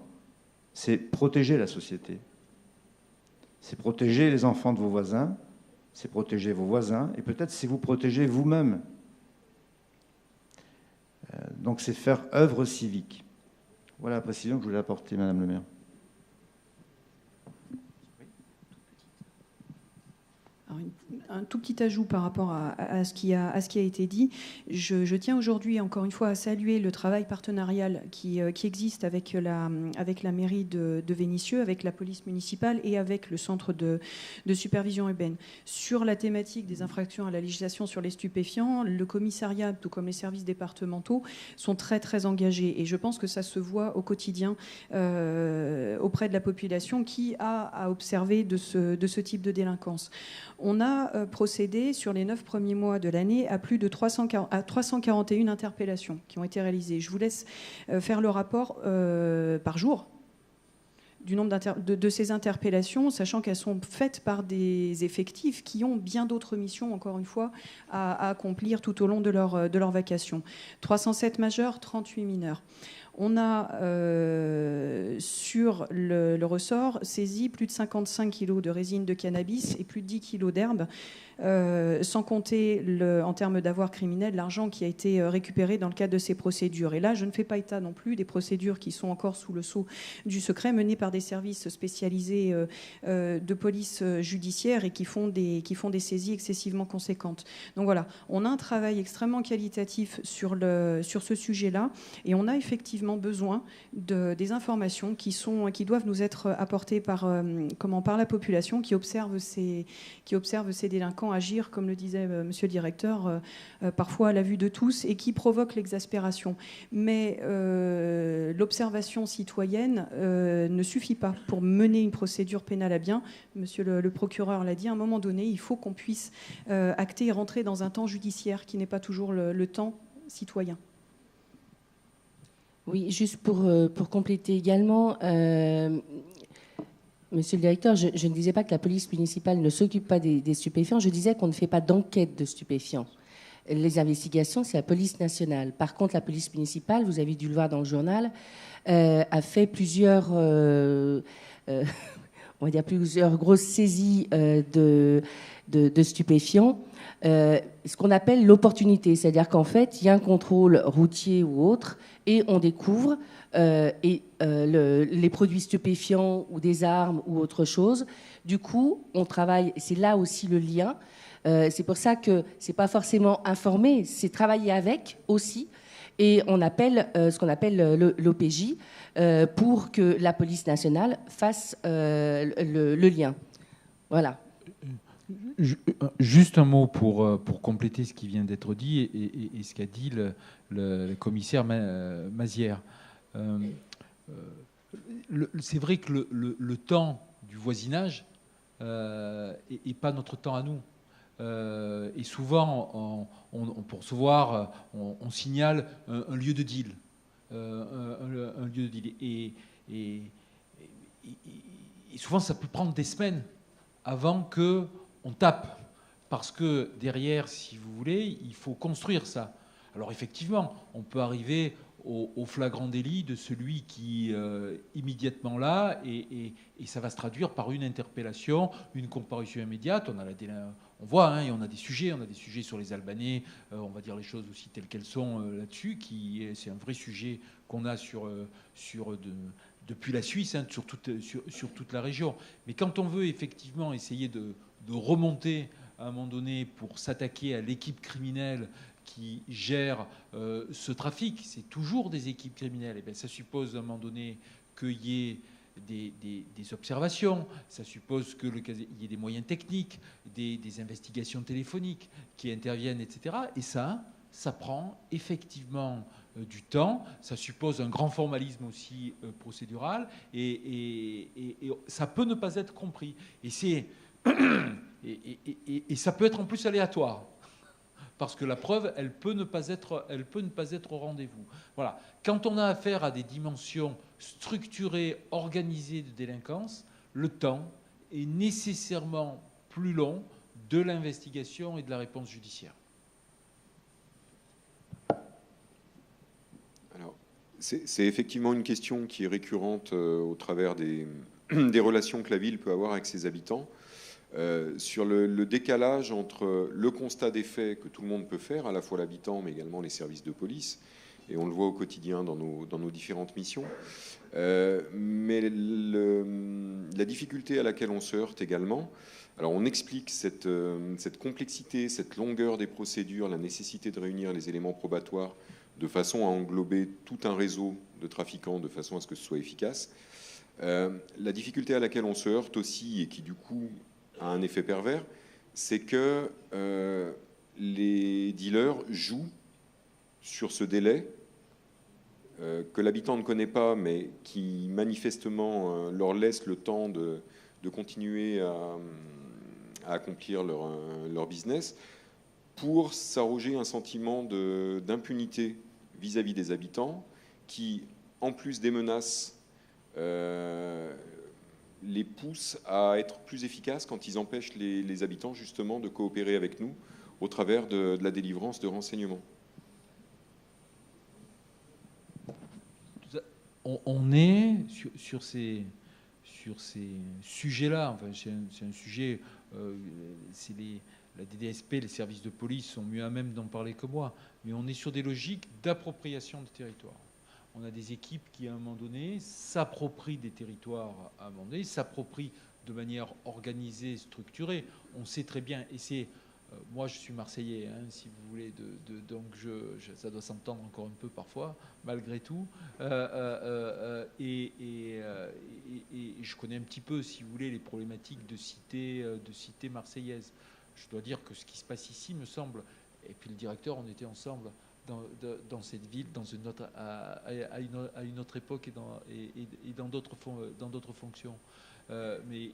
c'est protéger la société. C'est protéger les enfants de vos voisins, c'est protéger vos voisins, et peut-être c'est vous protéger vous-même. Donc c'est faire œuvre civique. Voilà la précision que je voulais apporter, madame le maire. Alors, un tout petit ajout par rapport à ce qui a été dit. Je tiens aujourd'hui, encore une fois, à saluer le travail partenarial qui existe avec la mairie de Vénissieux, avec la police municipale et avec le centre de supervision urbaine. Sur la thématique des infractions à la législation sur les stupéfiants, le commissariat, tout comme les services départementaux, sont très, très engagés. Et je pense que ça se voit au quotidien auprès de la population qui a à observer de ce type de délinquance. On a procédé sur les 9 premiers mois de l'année à plus de 341 interpellations qui ont été réalisées. Je vous laisse faire le rapport par jour du nombre de ces interpellations, sachant qu'elles sont faites par des effectifs qui ont bien d'autres missions, encore une fois, à accomplir tout au long de leur vacation. 307 majeurs, 38 mineurs. On a, sur le ressort, saisi plus de 55 kilos de résine de cannabis et plus de 10 kilos d'herbe, sans compter, en termes d'avoir criminel, l'argent qui a été récupéré dans le cadre de ces procédures. Et là, je ne fais pas état non plus des procédures qui sont encore sous le sceau du secret, menées par des services spécialisés de police judiciaire et qui font des saisies excessivement conséquentes. Donc voilà, on a un travail extrêmement qualitatif sur ce sujet-là, et on a effectivement besoin des informations qui doivent nous être apportées par la population qui observe ces délinquants agir, comme le disait monsieur le directeur, parfois à la vue de tous, et qui provoque l'exaspération. Mais l'observation citoyenne ne suffit pas pour mener une procédure pénale à bien. Monsieur le procureur l'a dit, à un moment donné, il faut qu'on puisse acter et rentrer dans un temps judiciaire qui n'est pas toujours le temps citoyen. Oui, juste pour compléter également, monsieur le directeur, je ne disais pas que la police municipale ne s'occupe pas des stupéfiants, je disais qu'on ne fait pas d'enquête de stupéfiants. Les investigations, c'est la police nationale. Par contre, la police municipale, vous avez dû le voir dans le journal, a fait plusieurs grosses saisies de stupéfiants. Ce qu'on appelle l'opportunité, c'est-à-dire qu'en fait, il y a un contrôle routier ou autre, et on découvre les produits stupéfiants ou des armes ou autre chose. Du coup, on travaille, c'est là aussi le lien. C'est pour ça que c'est pas forcément informer, c'est travailler avec aussi. Et on appelle ce qu'on appelle l'OPJ pour que la police nationale fasse le lien. Voilà. Juste un mot pour compléter ce qui vient d'être dit et ce qu'a dit le commissaire Mazière. C'est vrai que le temps du voisinage n'est pas notre temps à nous. Et souvent, pour se voir, on signale un lieu de deal. Un lieu de deal. Et souvent, ça peut prendre des semaines avant qu'on tape. Parce que derrière, si vous voulez, il faut construire ça. Alors effectivement, on peut arriver au flagrant délit de celui qui immédiatement là, et ça va se traduire par une interpellation, une comparution immédiate. On voit, hein, et on a des sujets sur les Albanais, on va dire les choses aussi telles qu'elles sont là-dessus, c'est un vrai sujet qu'on a depuis la Suisse, hein, sur toute la région. Mais quand on veut effectivement essayer de remonter à un moment donné pour s'attaquer à l'équipe criminelle qui gère ce trafic, c'est toujours des équipes criminelles. Et bien, ça suppose à un moment donné qu'il y ait des observations, ça suppose qu'il y ait des moyens techniques, des investigations téléphoniques qui interviennent, etc. Et ça prend effectivement du temps, ça suppose un grand formalisme aussi procédural, et ça peut ne pas être compris. Et ça peut être en plus aléatoire. Parce que la preuve, elle peut ne pas être au rendez-vous. Voilà. Quand on a affaire à des dimensions structurées, organisées de délinquance, le temps est nécessairement plus long de l'investigation et de la réponse judiciaire. Alors, c'est effectivement une question qui est récurrente au travers des relations que la ville peut avoir avec ses habitants. Sur le décalage entre le constat des faits que tout le monde peut faire, à la fois l'habitant mais également les services de police, et on le voit au quotidien dans nos différentes missions. Mais la difficulté à laquelle on se heurte également, alors on explique cette complexité, cette longueur des procédures, la nécessité de réunir les éléments probatoires de façon à englober tout un réseau de trafiquants, de façon à ce que ce soit efficace. La difficulté à laquelle on se heurte aussi, et qui du coup a un effet pervers, c'est que les dealers jouent sur ce délai que l'habitant ne connaît pas, mais qui manifestement leur laisse le temps de continuer à accomplir leur business, pour s'arroger un sentiment d'impunité vis-à-vis des habitants, qui, en plus des menaces, les poussent à être plus efficaces quand ils empêchent les habitants justement de coopérer avec nous au travers de la délivrance de renseignements. On est sur ces sujets-là. Enfin, c'est un sujet. La DDSP, les services de police sont mieux à même d'en parler que moi. Mais on est sur des logiques d'appropriation de territoire. On a des équipes qui, à un moment donné, s'approprient des territoires à un moment donné, s'approprient de manière organisée, structurée. On sait très bien, et c'est... moi, je suis Marseillais, hein, si vous voulez, donc ça doit s'entendre encore un peu parfois, malgré tout. Et je connais un petit peu, si vous voulez, les problématiques de cité marseillaise. Je dois dire que ce qui se passe ici me semble, et puis le directeur, on était ensemble dans cette ville, à une autre époque et dans d'autres fonctions. Mais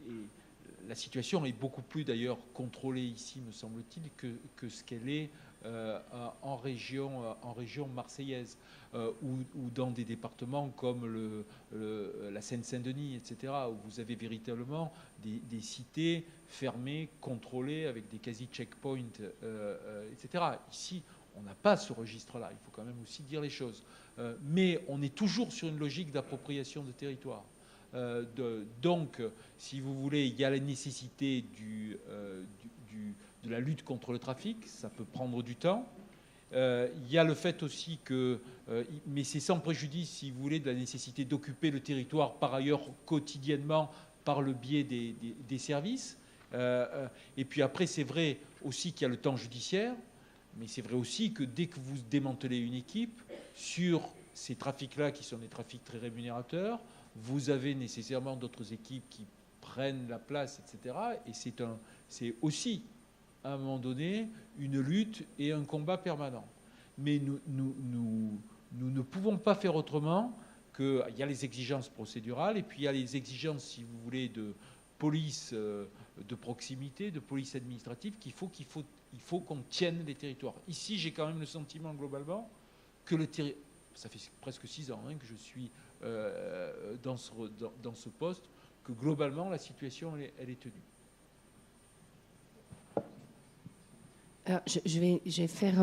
la situation est beaucoup plus d'ailleurs contrôlée ici, me semble-t-il, que ce qu'elle est en région marseillaise ou dans des départements comme la Seine-Saint-Denis, etc., où vous avez véritablement des cités fermées, contrôlées, avec des quasi-checkpoints, etc. Ici, on n'a pas ce registre-là, il faut quand même aussi dire les choses. Mais on est toujours sur une logique d'appropriation de territoire. Donc, si vous voulez, il y a la nécessité de la lutte contre le trafic, ça peut prendre du temps. Il y a le fait aussi que, mais c'est sans préjudice, si vous voulez, de la nécessité d'occuper le territoire par ailleurs quotidiennement par le biais des services. Et puis après, c'est vrai aussi qu'il y a le temps judiciaire, mais c'est vrai aussi que dès que vous démantelez une équipe sur ces trafics-là, qui sont des trafics très rémunérateurs, vous avez nécessairement d'autres équipes qui prennent la place, etc. Et c'est aussi, à un moment donné, une lutte et un combat permanent. Mais nous ne pouvons pas faire autrement qu'il y a les exigences procédurales et puis il y a les exigences, si vous voulez, de police de proximité, de police administrative, il faut qu'on tienne les territoires. Ici, j'ai quand même le sentiment, globalement, que ça fait presque 6 ans que je suis dans ce poste, que globalement, la situation, elle est tenue. Alors, je vais faire...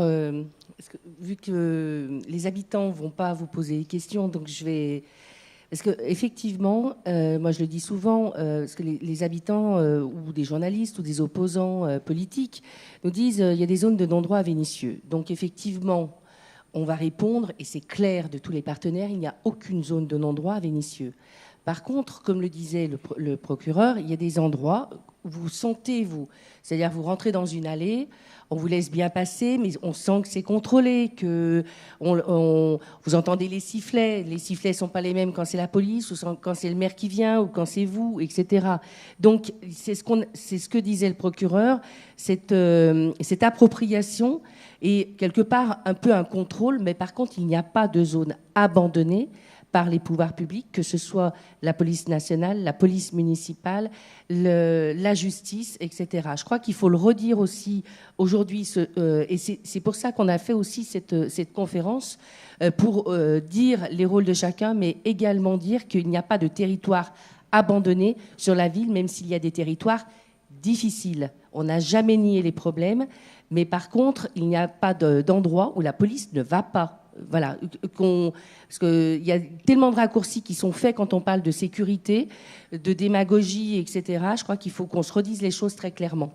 parce que, vu que les habitants ne vont pas vous poser des questions, donc je vais... Parce qu'effectivement, moi je le dis souvent, parce que les habitants ou des journalistes ou des opposants politiques nous disent il y a des zones de non-droit à Vénissieux. Donc effectivement, on va répondre, et c'est clair de tous les partenaires, il n'y a aucune zone de non-droit à Vénissieux. Par contre, comme le disait le procureur, il y a des endroits où vous sentez, c'est-à-dire vous rentrez dans une allée, on vous laisse bien passer, mais on sent que c'est contrôlé, que vous entendez les sifflets. Les sifflets ne sont pas les mêmes quand c'est la police, ou quand c'est le maire qui vient, ou quand c'est vous, etc. Donc, c'est ce que disait le procureur, cette appropriation est quelque part un peu un contrôle, mais par contre, il n'y a pas de zone abandonnée par les pouvoirs publics, que ce soit la police nationale, la police municipale, la justice, etc. Je crois qu'il faut le redire aussi aujourd'hui, et c'est pour ça qu'on a fait aussi cette conférence, pour dire les rôles de chacun, mais également dire qu'il n'y a pas de territoire abandonné sur la ville, même s'il y a des territoires difficiles. On n'a jamais nié les problèmes, mais par contre, il n'y a pas d'endroit où la police ne va pas. Voilà, parce qu'il y a tellement de raccourcis qui sont faits quand on parle de sécurité, de démagogie, etc. Je crois qu'il faut qu'on se redise les choses très clairement.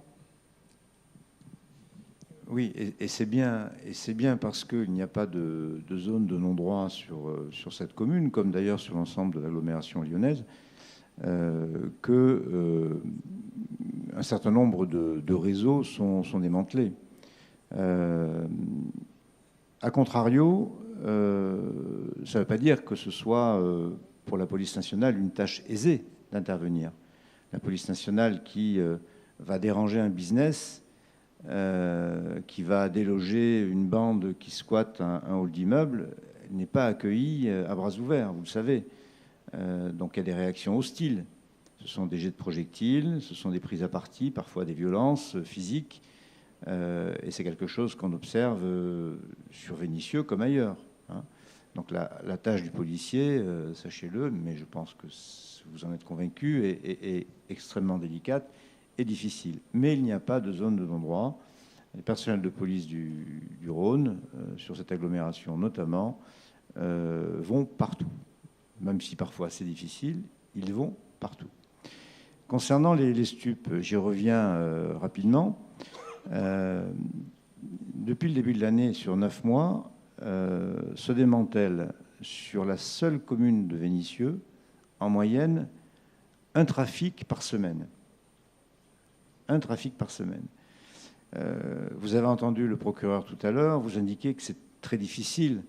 Oui, et c'est bien parce qu'il n'y a pas de zone de non-droit sur cette commune, comme d'ailleurs sur l'ensemble de l'agglomération lyonnaise, que un certain nombre de réseaux sont démantelés. A contrario, ça ne veut pas dire que ce soit pour la police nationale une tâche aisée d'intervenir. La police nationale qui va déranger un business, qui va déloger une bande qui squatte un hall d'immeuble, n'est pas accueillie à bras ouverts, vous le savez. Donc il y a des réactions hostiles. Ce sont des jets de projectiles, ce sont des prises à partie, parfois des violences physiques. Et c'est quelque chose qu'on observe sur Vénissieux comme ailleurs. Hein. Donc la tâche du policier, sachez-le, mais je pense que vous en êtes convaincu, est extrêmement délicate et difficile. Mais il n'y a pas de zone de non-droit. Les personnels de police du Rhône, sur cette agglomération notamment, vont partout. Même si parfois c'est difficile, ils vont partout. Concernant les stupes, j'y reviens rapidement. Depuis le début de l'année, sur 9 mois, se démantèle sur la seule commune de Vénissieux, en moyenne, un trafic par semaine. Un trafic par semaine. Vous avez entendu le procureur tout à l'heure, vous indiquez que c'est très difficile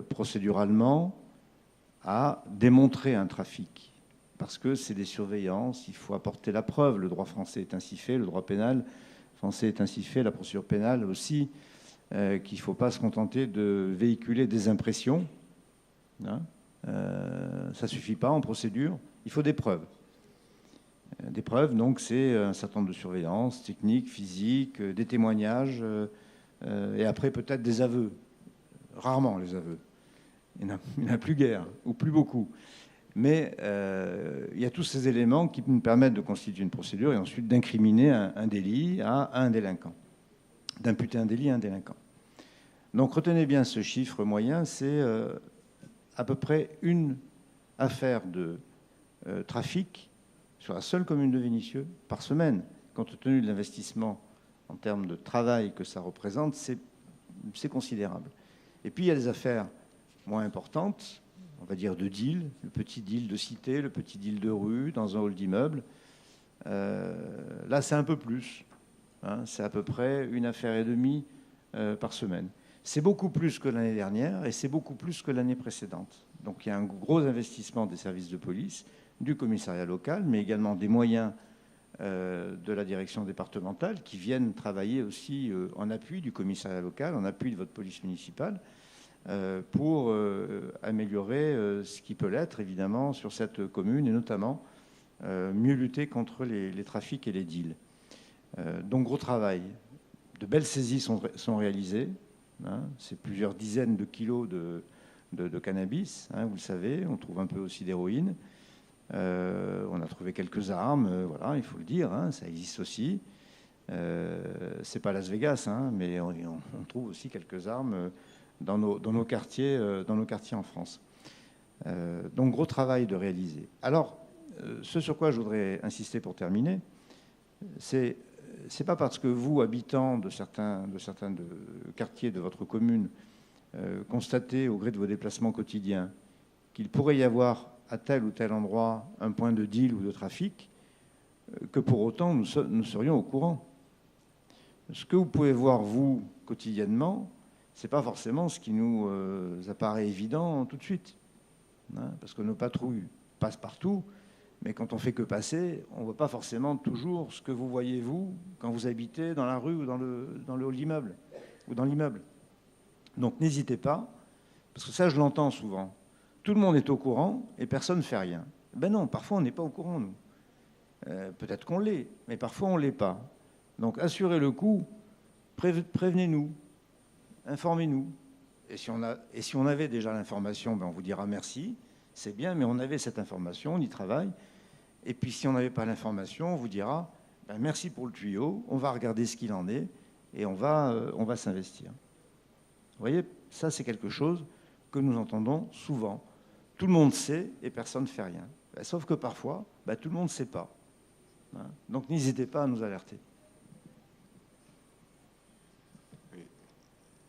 procéduralement à démontrer un trafic, parce que c'est des surveillances, il faut apporter la preuve. Le droit français est ainsi fait, le droit pénal français est ainsi fait, la procédure pénale aussi, qu'il ne faut pas se contenter de véhiculer des impressions. Hein, ça ne suffit pas en procédure, il faut des preuves. Des preuves, donc, c'est un certain nombre de surveillances techniques, physiques, des témoignages, et après peut-être des aveux. Rarement les aveux. Il n'y en a plus guère, ou plus beaucoup. Mais il y a tous ces éléments qui nous permettent de constituer une procédure et ensuite d'incriminer un délit à un délinquant, d'imputer un délit à un délinquant. Donc retenez bien ce chiffre moyen, c'est à peu près une affaire de trafic sur la seule commune de Vénissieux par semaine. Compte tenu de l'investissement en termes de travail que ça représente, c'est considérable. Et puis il y a des affaires moins importantes, on va dire de deal, le petit deal de cité, le petit deal de rue, dans un hall d'immeuble. Là, c'est un peu plus. Hein, c'est à peu près une affaire et demie par semaine. C'est beaucoup plus que l'année dernière et c'est beaucoup plus que l'année précédente. Donc il y a un gros investissement des services de police, du commissariat local, mais également des moyens de la direction départementale qui viennent travailler aussi en appui du commissariat local, en appui de votre police municipale, pour améliorer ce qui peut l'être, évidemment, sur cette commune, et notamment mieux lutter contre les trafics et les deals. Donc, gros travail. De belles saisies sont réalisées. Hein, c'est plusieurs dizaines de kilos de cannabis, hein, vous le savez. On trouve un peu aussi d'héroïne. On a trouvé quelques armes, voilà, il faut le dire, hein, ça existe aussi. C'est pas Las Vegas, hein, mais on trouve aussi quelques armes dans nos quartiers en France. Donc gros travail de réaliser. Alors, ce sur quoi je voudrais insister pour terminer, c'est pas parce que vous, habitants de certains quartiers de votre commune, constatez au gré de vos déplacements quotidiens qu'il pourrait y avoir à tel ou tel endroit un point de deal ou de trafic, que pour autant nous serions au courant. Ce que vous pouvez voir, vous, quotidiennement, ce n'est pas forcément ce qui nous apparaît évident tout de suite. Hein, parce que nos patrouilles passent partout, mais quand on ne fait que passer, on ne voit pas forcément toujours ce que vous voyez, vous, quand vous habitez dans la rue ou dans le hall d'immeuble, ou dans l'immeuble. Donc n'hésitez pas, parce que ça, je l'entends souvent. Tout le monde est au courant et personne ne fait rien. Ben non, parfois on n'est pas au courant, nous. Peut-être qu'on l'est, mais parfois on ne l'est pas. Donc assurez le coup, prévenez-nous, informez-nous. Et si on avait déjà l'information, ben on vous dira merci, c'est bien, mais on avait cette information, on y travaille. Et puis si on n'avait pas l'information, on vous dira ben merci pour le tuyau, on va regarder ce qu'il en est et on va s'investir. Vous voyez, ça c'est quelque chose que nous entendons souvent. Tout le monde sait et personne ne fait rien. Ben, sauf que parfois, ben, tout le monde ne sait pas. Hein, donc n'hésitez pas à nous alerter.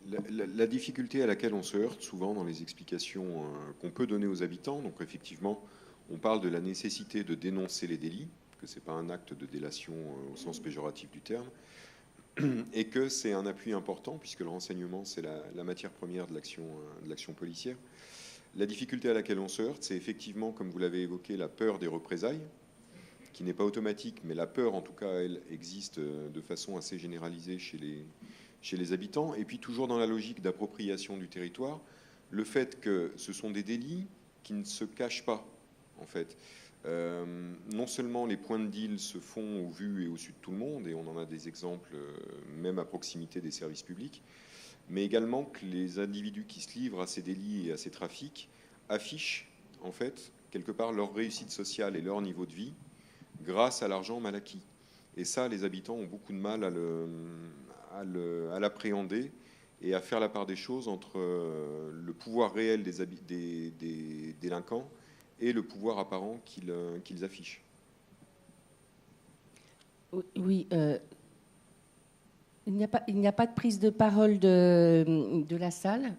La difficulté à laquelle on se heurte souvent dans les explications qu'on peut donner aux habitants, donc effectivement, on parle de la nécessité de dénoncer les délits, que ce n'est pas un acte de délation au sens péjoratif du terme, et que c'est un appui important, puisque le renseignement, c'est la matière première de l'action policière. La difficulté à laquelle on se heurte, c'est effectivement, comme vous l'avez évoqué, la peur des représailles, qui n'est pas automatique, mais la peur, en tout cas, elle existe de façon assez généralisée chez les habitants. Et puis, toujours dans la logique d'appropriation du territoire, le fait que ce sont des délits qui ne se cachent pas, en fait. Non seulement les points de deal se font au vu et au su de tout le monde, et on en a des exemples même à proximité des services publics, mais également que les individus qui se livrent à ces délits et à ces trafics affichent, en fait, quelque part leur réussite sociale et leur niveau de vie grâce à l'argent mal acquis. Et ça, les habitants ont beaucoup de mal à l'appréhender et à faire la part des choses entre le pouvoir réel des délinquants et le pouvoir apparent qu'ils affichent. Oui, il n'y a pas de prise de parole de la salle.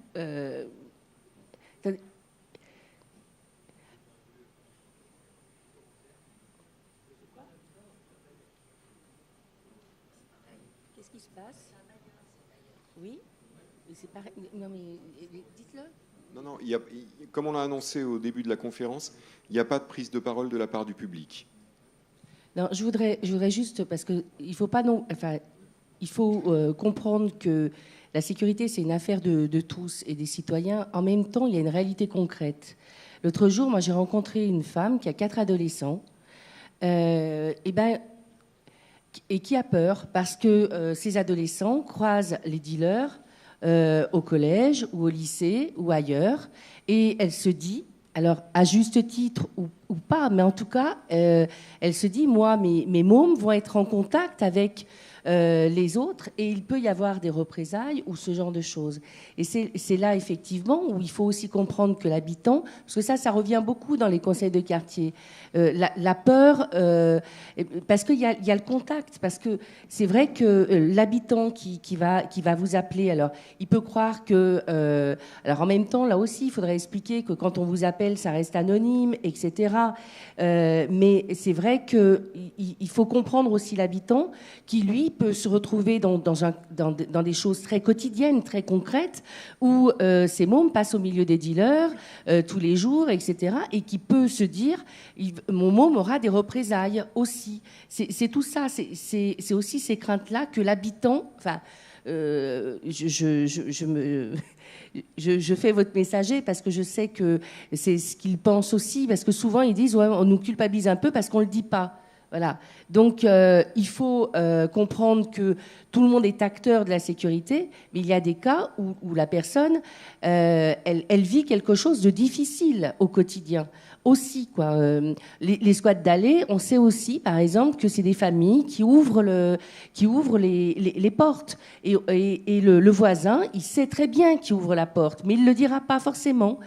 Qu'est-ce qui se passe? Oui, c'est pareil. Non, mais dites-le. Non, comme on l'a annoncé au début de la conférence, il n'y a pas de prise de parole de la part du public. Non, je voudrais juste, parce qu'il faut pas non, enfin, il faut comprendre que la sécurité, c'est une affaire de tous et des citoyens. En même temps, il y a une réalité concrète. L'autre jour, moi, j'ai rencontré une femme qui a 4 adolescents, et qui a peur parce que ces adolescents croisent les dealers au collège ou au lycée ou ailleurs, et elle se dit, alors à juste titre ou pas, mais en tout cas, elle se dit, moi, mes mômes vont être en contact avec les autres, et il peut y avoir des représailles ou ce genre de choses. Et c'est là, effectivement, où il faut aussi comprendre que l'habitant, parce que ça revient beaucoup dans les conseils de quartier, la peur, parce qu'il y a le contact, parce que c'est vrai que l'habitant qui va vous appeler, alors il peut croire que... alors en même temps, là aussi, il faudrait expliquer que quand on vous appelle, ça reste anonyme, etc. Mais c'est vrai qu'il faut comprendre aussi l'habitant qui, lui, peut se retrouver dans des choses très quotidiennes, très concrètes, où ces mômes passent au milieu des dealers tous les jours, etc., et qui peut se dire, mon môme aura des représailles aussi. C'est tout ça, c'est aussi ces craintes-là que l'habitant... Enfin, je fais votre messager parce que je sais que c'est ce qu'ils pensent aussi, parce que souvent ils disent, ouais, on nous culpabilise un peu parce qu'on ne le dit pas. Voilà. Donc, il faut comprendre que tout le monde est acteur de la sécurité, mais il y a des cas où la personne, elle vit quelque chose de difficile au quotidien. Aussi, quoi. Les squats d'allée, on sait aussi, par exemple, que c'est des familles qui ouvrent les portes. Et le voisin, il sait très bien qu'il ouvre la porte, mais il ne le dira pas forcément.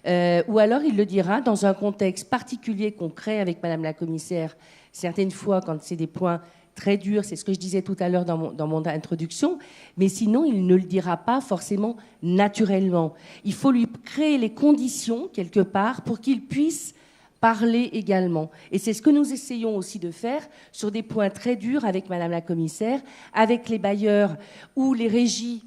Ou alors, il le dira dans un contexte particulier qu'on crée avec Madame la Commissaire, certaines fois, quand c'est des points très durs, c'est ce que je disais tout à l'heure dans mon introduction, mais sinon, il ne le dira pas forcément naturellement. Il faut lui créer les conditions, quelque part, pour qu'il puisse parler également. Et c'est ce que nous essayons aussi de faire sur des points très durs avec Madame la Commissaire, avec les bailleurs ou les régies.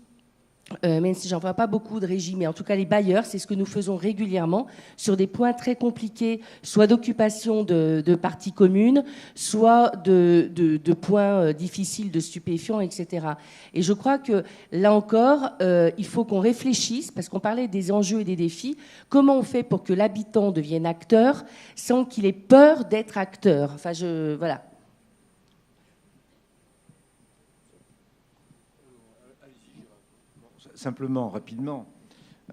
Même si j'en vois pas beaucoup de régies, mais en tout cas les bailleurs, c'est ce que nous faisons régulièrement sur des points très compliqués, soit d'occupation de parties communes, soit de points difficiles de stupéfiants, etc. Et je crois que là encore, il faut qu'on réfléchisse, parce qu'on parlait des enjeux et des défis, comment on fait pour que l'habitant devienne acteur sans qu'il ait peur d'être acteur. Enfin, voilà. Simplement, rapidement,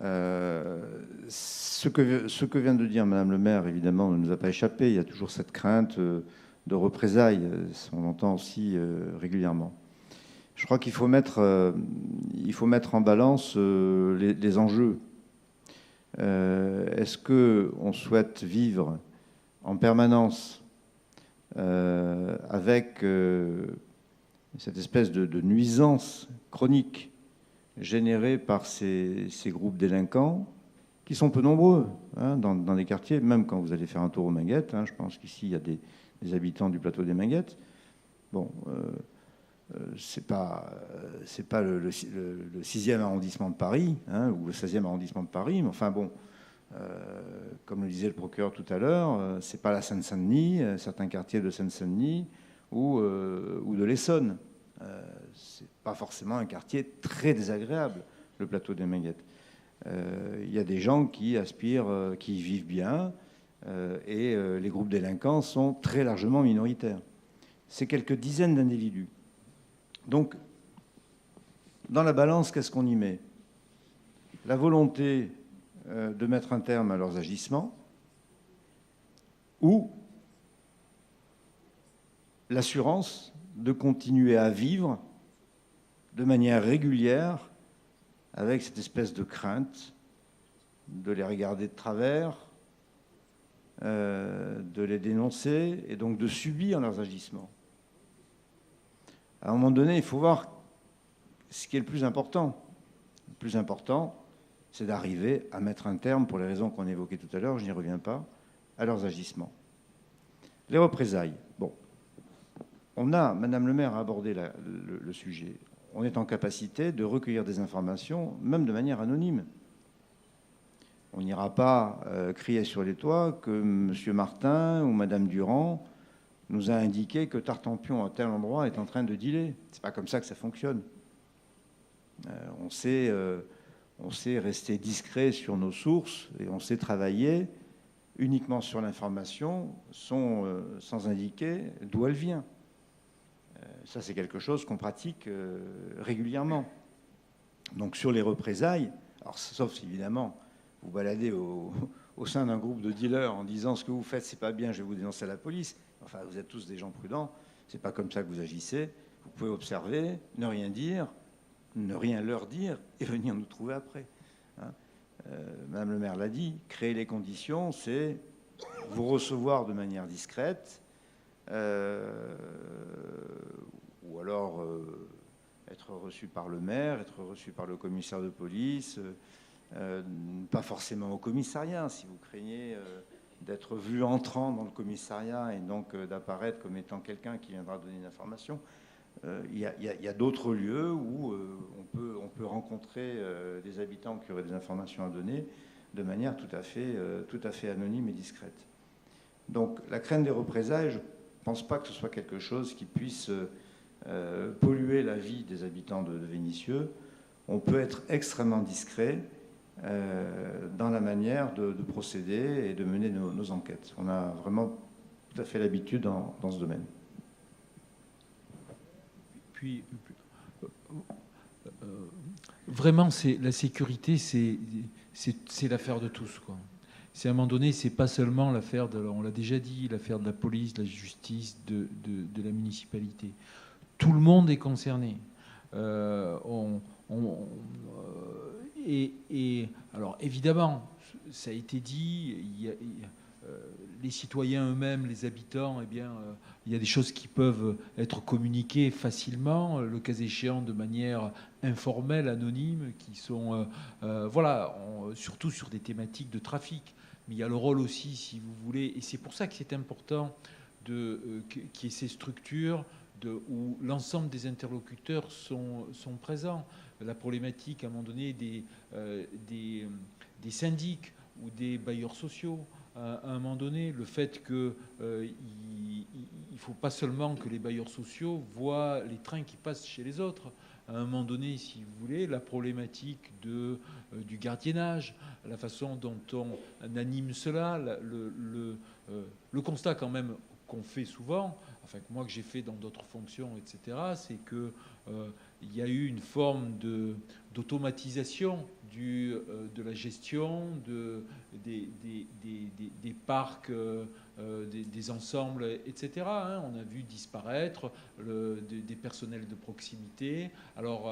ce que vient de dire Madame le maire, évidemment, ne nous a pas échappé. Il y a toujours cette crainte de représailles. On l'entend aussi régulièrement. Je crois qu'il faut mettre en balance les enjeux. Est-ce qu'on souhaite vivre en permanence avec cette espèce de nuisance chronique générés par ces groupes délinquants, qui sont peu nombreux hein, dans les quartiers, même quand vous allez faire un tour aux Minguettes. Hein, je pense qu'ici, il y a des habitants du plateau des Minguettes. Bon, c'est pas le 6e arrondissement de Paris hein, ou le 16e arrondissement de Paris, mais enfin bon, comme le disait le procureur tout à l'heure, c'est pas la Seine-Saint-Denis, certains quartiers de Seine-Saint-Denis ou de l'Essonne. C'est pas forcément un quartier très désagréable, le plateau des Minguettes. Il y a des gens qui aspirent, qui vivent bien, et les groupes délinquants sont très largement minoritaires. C'est quelques dizaines d'individus. Donc, dans la balance, qu'est-ce qu'on y met? La volonté de mettre un terme à leurs agissements ou l'assurance de continuer à vivre de manière régulière avec cette espèce de crainte de les regarder de travers, de les dénoncer et donc de subir leurs agissements. À un moment donné, il faut voir ce qui est le plus important. Le plus important, c'est d'arriver à mettre un terme, pour les raisons qu'on évoquait tout à l'heure, je n'y reviens pas, à leurs agissements. Les représailles. Bon, Madame le maire a abordé le sujet. On est en capacité de recueillir des informations, même de manière anonyme. On n'ira pas crier sur les toits que M. Martin ou Mme Durand nous a indiqué que Tartampion, à tel endroit, est en train de dealer. C'est pas comme ça que ça fonctionne. On sait rester discret sur nos sources et on sait travailler uniquement sur l'information sans indiquer d'où elle vient. Ça, c'est quelque chose qu'on pratique régulièrement. Donc, sur les représailles, alors, sauf évidemment, vous baladez au sein d'un groupe de dealers en disant ce que vous faites, c'est pas bien, je vais vous dénoncer à la police. Enfin, vous êtes tous des gens prudents. C'est pas comme ça que vous agissez. Vous pouvez observer, ne rien dire, ne rien leur dire et venir nous trouver après. Hein. Madame le maire l'a dit, créer les conditions, c'est vous recevoir de manière discrète, ou alors être reçu par le maire, être reçu par le commissaire de police, pas forcément au commissariat, si vous craignez d'être vu entrant dans le commissariat et donc d'apparaître comme étant quelqu'un qui viendra donner une information. Il y a d'autres lieux où on peut rencontrer des habitants qui auraient des informations à donner de manière tout à fait anonyme et discrète. Donc la crainte des représailles, je ne pense pas que ce soit quelque chose qui puisse polluer la vie des habitants de Vénissieux. On peut être extrêmement discret dans la manière de procéder et de mener nos enquêtes. On a vraiment tout à fait l'habitude dans ce domaine. Puis, vraiment, la sécurité, c'est l'affaire de tous, quoi. C'est à un moment donné, c'est pas seulement l'affaire on l'a déjà dit, l'affaire de la police, de la justice, de la municipalité. Tout le monde est concerné. Et alors, évidemment, ça a été dit, les citoyens eux-mêmes, les habitants, eh bien, il y a des choses qui peuvent être communiquées facilement, le cas échéant de manière informelle, anonyme, qui sont, surtout sur des thématiques de trafic. Mais il y a le rôle aussi, si vous voulez, et c'est pour ça que c'est important qu'il y ait ces structures où l'ensemble des interlocuteurs sont présents. La problématique, à un moment donné, des syndics ou des bailleurs sociaux, à un moment donné, le fait qu'il ne faut pas seulement que les bailleurs sociaux voient les trains qui passent chez les autres. À un moment donné, si vous voulez, la problématique du gardiennage, la façon dont on anime cela, le constat quand même qu'on fait souvent, enfin que moi que j'ai fait dans d'autres fonctions, etc., c'est que il y a eu une forme d'automatisation de la gestion des parcs, des ensembles, etc. On a vu disparaître des personnels de proximité. Alors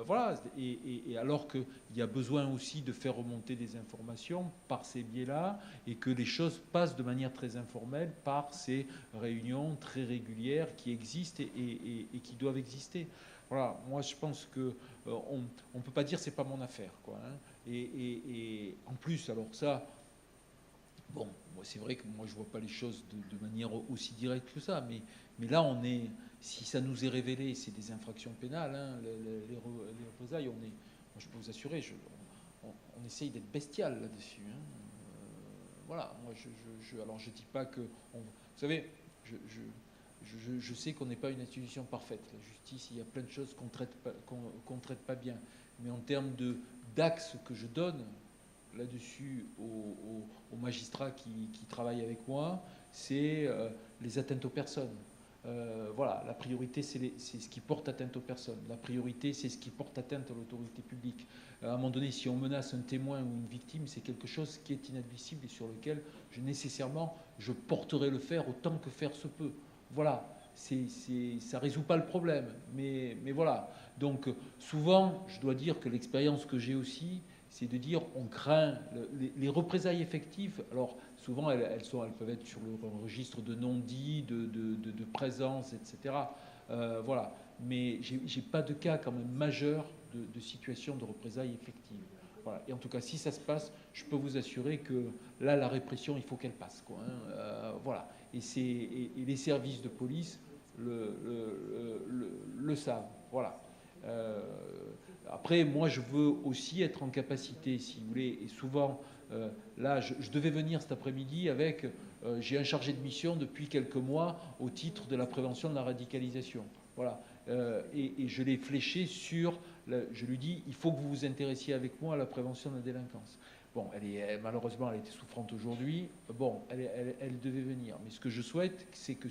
voilà, et alors qu'il y a besoin aussi de faire remonter des informations par ces biais-là, et que les choses passent de manière très informelle par ces réunions très régulières qui existent et qui doivent exister. Voilà, moi je pense que on peut pas dire c'est pas mon affaire, quoi. Hein. Et en plus, alors ça, bon, c'est vrai que moi je vois pas les choses de manière aussi directe que ça, mais là on est, si ça nous est révélé, c'est des infractions pénales, hein, les représailles, moi je peux vous assurer, on essaye d'être bestial là-dessus. Hein. Voilà, moi alors je dis pas que, vous savez, je sais qu'on n'est pas une institution parfaite. La justice, il y a plein de choses qu'on traite pas bien. Mais en termes d'axes que je donne là-dessus aux magistrats qui travaillent avec moi, c'est les atteintes aux personnes. Voilà, la priorité, c'est ce qui porte atteinte aux personnes. La priorité, c'est ce qui porte atteinte à l'autorité publique. À un moment donné, si on menace un témoin ou une victime, c'est quelque chose qui est inadmissible et sur lequel, nécessairement, je porterai le fer autant que faire se peut. Voilà, ça ne résout pas le problème, mais voilà. Donc, souvent, je dois dire que l'expérience que j'ai aussi, c'est de dire on craint les représailles effectives. Alors, souvent, elles peuvent être sur le registre de non-dits, de présence, etc. Voilà. Mais je n'ai pas de cas quand même majeur de situation de représailles effectives. Voilà. Et en tout cas, si ça se passe, je peux vous assurer que là, la répression, il faut qu'elle passe, quoi, hein. Voilà. Et les services de police le savent. Voilà. Après, moi, je veux aussi être en capacité, si vous voulez, et souvent, là, je devais venir cet après-midi avec, j'ai un chargé de mission depuis quelques mois au titre de la prévention de la radicalisation. Voilà. Et je l'ai fléché sur, je lui dis, il faut que vous vous intéressiez avec moi à la prévention de la délinquance. Bon, malheureusement, elle était souffrante aujourd'hui. Bon, elle devait venir. Mais ce que je souhaite, c'est que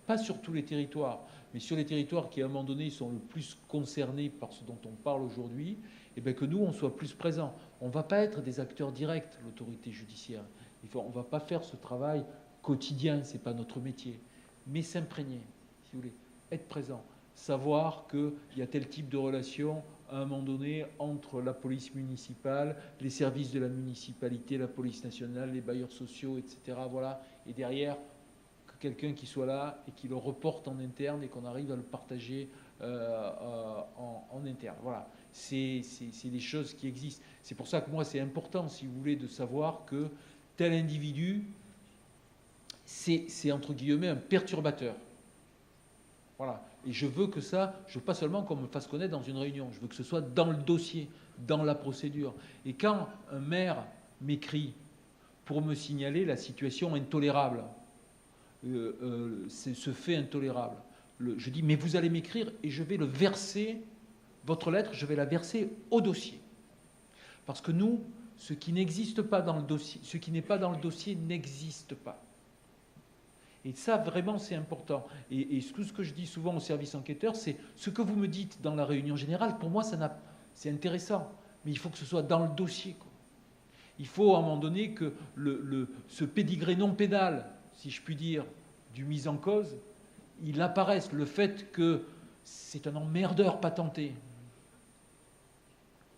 pas sur tous les territoires, mais sur les territoires qui, à un moment donné, sont le plus concernés par ce dont on parle aujourd'hui, et bien que nous, on soit plus présents. On ne va pas être des acteurs directs, l'autorité judiciaire. On ne va pas faire ce travail quotidien, ce n'est pas notre métier. Mais s'imprégner, si vous voulez, être présent. Savoir qu'il y a tel type de relation à un moment donné entre la police municipale, les services de la municipalité, la police nationale, les bailleurs sociaux, etc. Voilà. Et derrière, que quelqu'un qui soit là et qui le reporte en interne et qu'on arrive à le partager en interne. Voilà. C'est des choses qui existent. C'est pour ça que moi, c'est important, si vous voulez, de savoir que tel individu, c'est entre guillemets un perturbateur. Voilà. Et je veux que ça, je veux pas seulement qu'on me fasse connaître dans une réunion, je veux que ce soit dans le dossier, dans la procédure. Et quand un maire m'écrit pour me signaler la situation intolérable, ce fait intolérable, je dis, mais vous allez m'écrire et je vais le verser, votre lettre, je vais la verser au dossier. Parce que nous, ce qui n'existe pas dans le dossier, ce qui n'est pas dans le dossier n'existe pas. Et ça, vraiment, c'est important. Et ce que je dis souvent au service enquêteur, c'est ce que vous me dites dans la réunion générale, pour moi, c'est intéressant. Mais il faut que ce soit dans le dossier, quoi. Il faut, à un moment donné, que ce pédigré non pénal, si je puis dire, du mis en cause, il apparaisse. Le fait que c'est un emmerdeur patenté.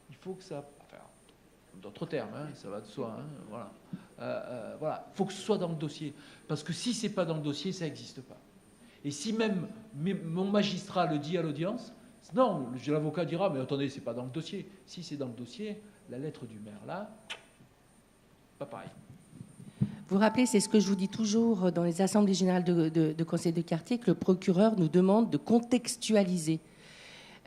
Il faut que ça... Enfin, d'autres termes, hein, ça va de soi. Hein, voilà. Voilà, il faut que ce soit dans le dossier. Parce que si ce n'est pas dans le dossier, ça n'existe pas. Et si même mon magistrat le dit à l'audience, non, l'avocat dira, mais attendez, ce n'est pas dans le dossier. Si c'est dans le dossier, la lettre du maire, là, pas pareil. Vous vous rappelez, c'est ce que je vous dis toujours dans les assemblées générales de conseils de quartier, que le procureur nous demande de contextualiser.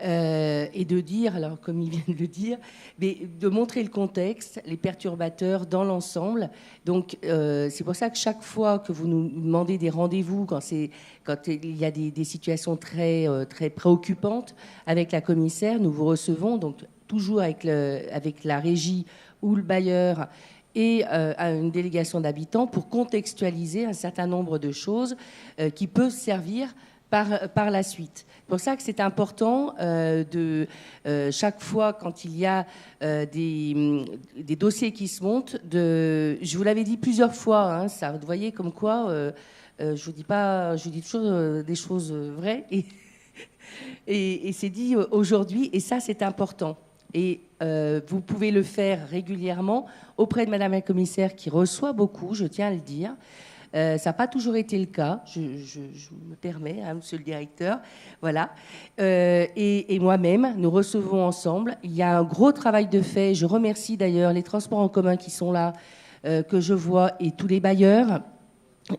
Et de dire, alors comme il vient de le dire, mais de montrer le contexte, les perturbateurs dans l'ensemble. Donc c'est pour ça que chaque fois que vous nous demandez des rendez-vous, quand il y a des situations très préoccupantes avec la commissaire, nous vous recevons donc toujours avec la régie ou le bailleur et à une délégation d'habitants pour contextualiser un certain nombre de choses qui peuvent servir par la suite. C'est pour ça que c'est important chaque fois quand il y a des dossiers qui se montent, je vous l'avais dit plusieurs fois, hein, ça, vous voyez comme quoi je vous dis toujours des choses vraies et c'est dit aujourd'hui et ça c'est important. Et vous pouvez le faire régulièrement auprès de Madame la Commissaire qui reçoit beaucoup, je tiens à le dire. Ça n'a pas toujours été le cas, je me permets, hein, monsieur le directeur. Voilà. Et moi-même, nous recevons ensemble. Il y a un gros travail de fait. Je remercie d'ailleurs les transports en commun qui sont là, que je vois, et tous les bailleurs,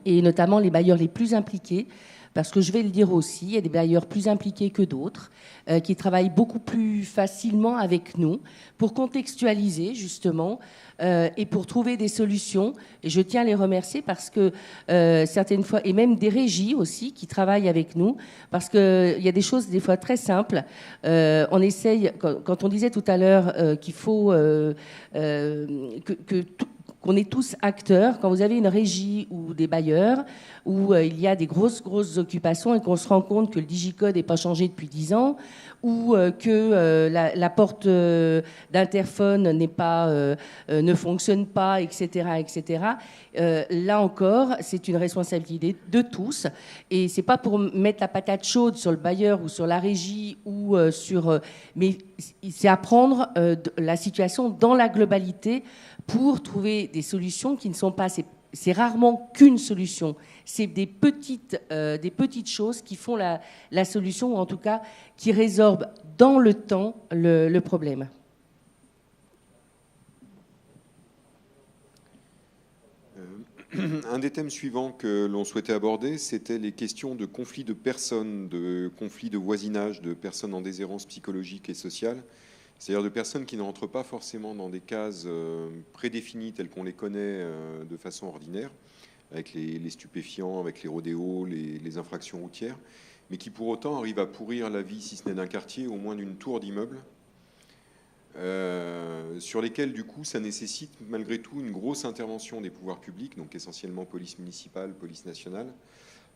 et notamment les bailleurs les plus impliqués. Parce que je vais le dire aussi, il y a des bailleurs plus impliqués que d'autres, qui travaillent beaucoup plus facilement avec nous pour contextualiser justement et pour trouver des solutions. Et je tiens à les remercier parce que certaines fois, et même des régies aussi que travaillent avec nous, parce qu'il y a des choses des fois très simples. On essaye, quand on disait tout à l'heure qu'il faut qu'on est tous acteurs, quand vous avez une régie ou des bailleurs où il y a des grosses occupations et qu'on se rend compte que le digicode n'est pas changé depuis 10 ans, ou que la porte d'interphone ne fonctionne pas, etc. Là encore, c'est une responsabilité de tous, et c'est pas pour mettre la patate chaude sur le bailleur ou sur la régie ou mais c'est à prendre la situation dans la globalité pour trouver des solutions qui ne sont pas... C'est rarement qu'une solution. C'est des petites choses qui font la solution, ou en tout cas qui résorbent dans le temps le problème. Un des thèmes suivants que l'on souhaitait aborder, c'était les questions de conflits de personnes, de conflits de voisinage, de personnes en déshérence psychologique et sociale. C'est-à-dire de personnes qui ne rentrent pas forcément dans des cases prédéfinies telles qu'on les connaît de façon ordinaire, avec les stupéfiants, avec les rodéos, les infractions routières, mais qui pour autant arrivent à pourrir la vie, si ce n'est d'un quartier, au moins d'une tour d'immeuble, sur lesquels du coup ça nécessite malgré tout une grosse intervention des pouvoirs publics, donc essentiellement police municipale, police nationale,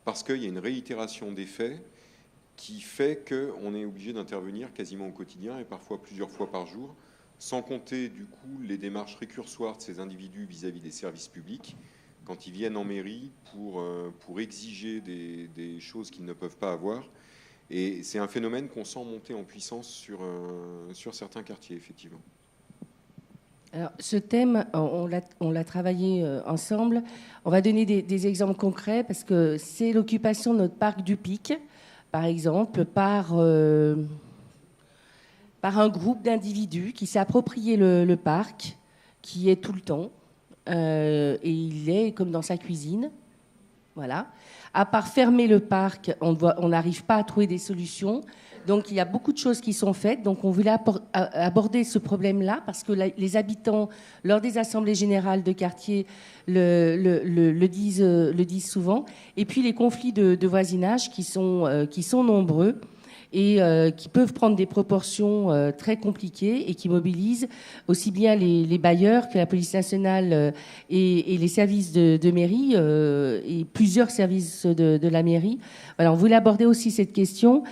parce qu'il y a une réitération des faits qui fait qu'on est obligé d'intervenir quasiment au quotidien et parfois plusieurs fois par jour, sans compter du coup les démarches récursoires de ces individus vis-à-vis des services publics quand ils viennent en mairie pour exiger des choses qu'ils ne peuvent pas avoir. Et c'est un phénomène qu'on sent monter en puissance sur certains quartiers, effectivement. Alors, ce thème, on l'a travaillé ensemble. On va donner des exemples concrets parce que c'est l'occupation de notre parc du Pic, par exemple, par un groupe d'individus qui s'est approprié le parc, qui est tout le temps, et il est comme dans sa cuisine. Voilà. À part fermer le parc, on n'arrive pas à trouver des solutions. Donc, il y a beaucoup de choses qui sont faites. Donc, on voulait aborder ce problème-là parce que les habitants, lors des assemblées générales de quartier, le disent souvent. Et puis, les conflits de voisinage qui sont nombreux et qui peuvent prendre des proportions très compliquées et qui mobilisent aussi bien les bailleurs que la police nationale et les services de mairie et plusieurs services de la mairie. Voilà, on voulait aborder aussi cette question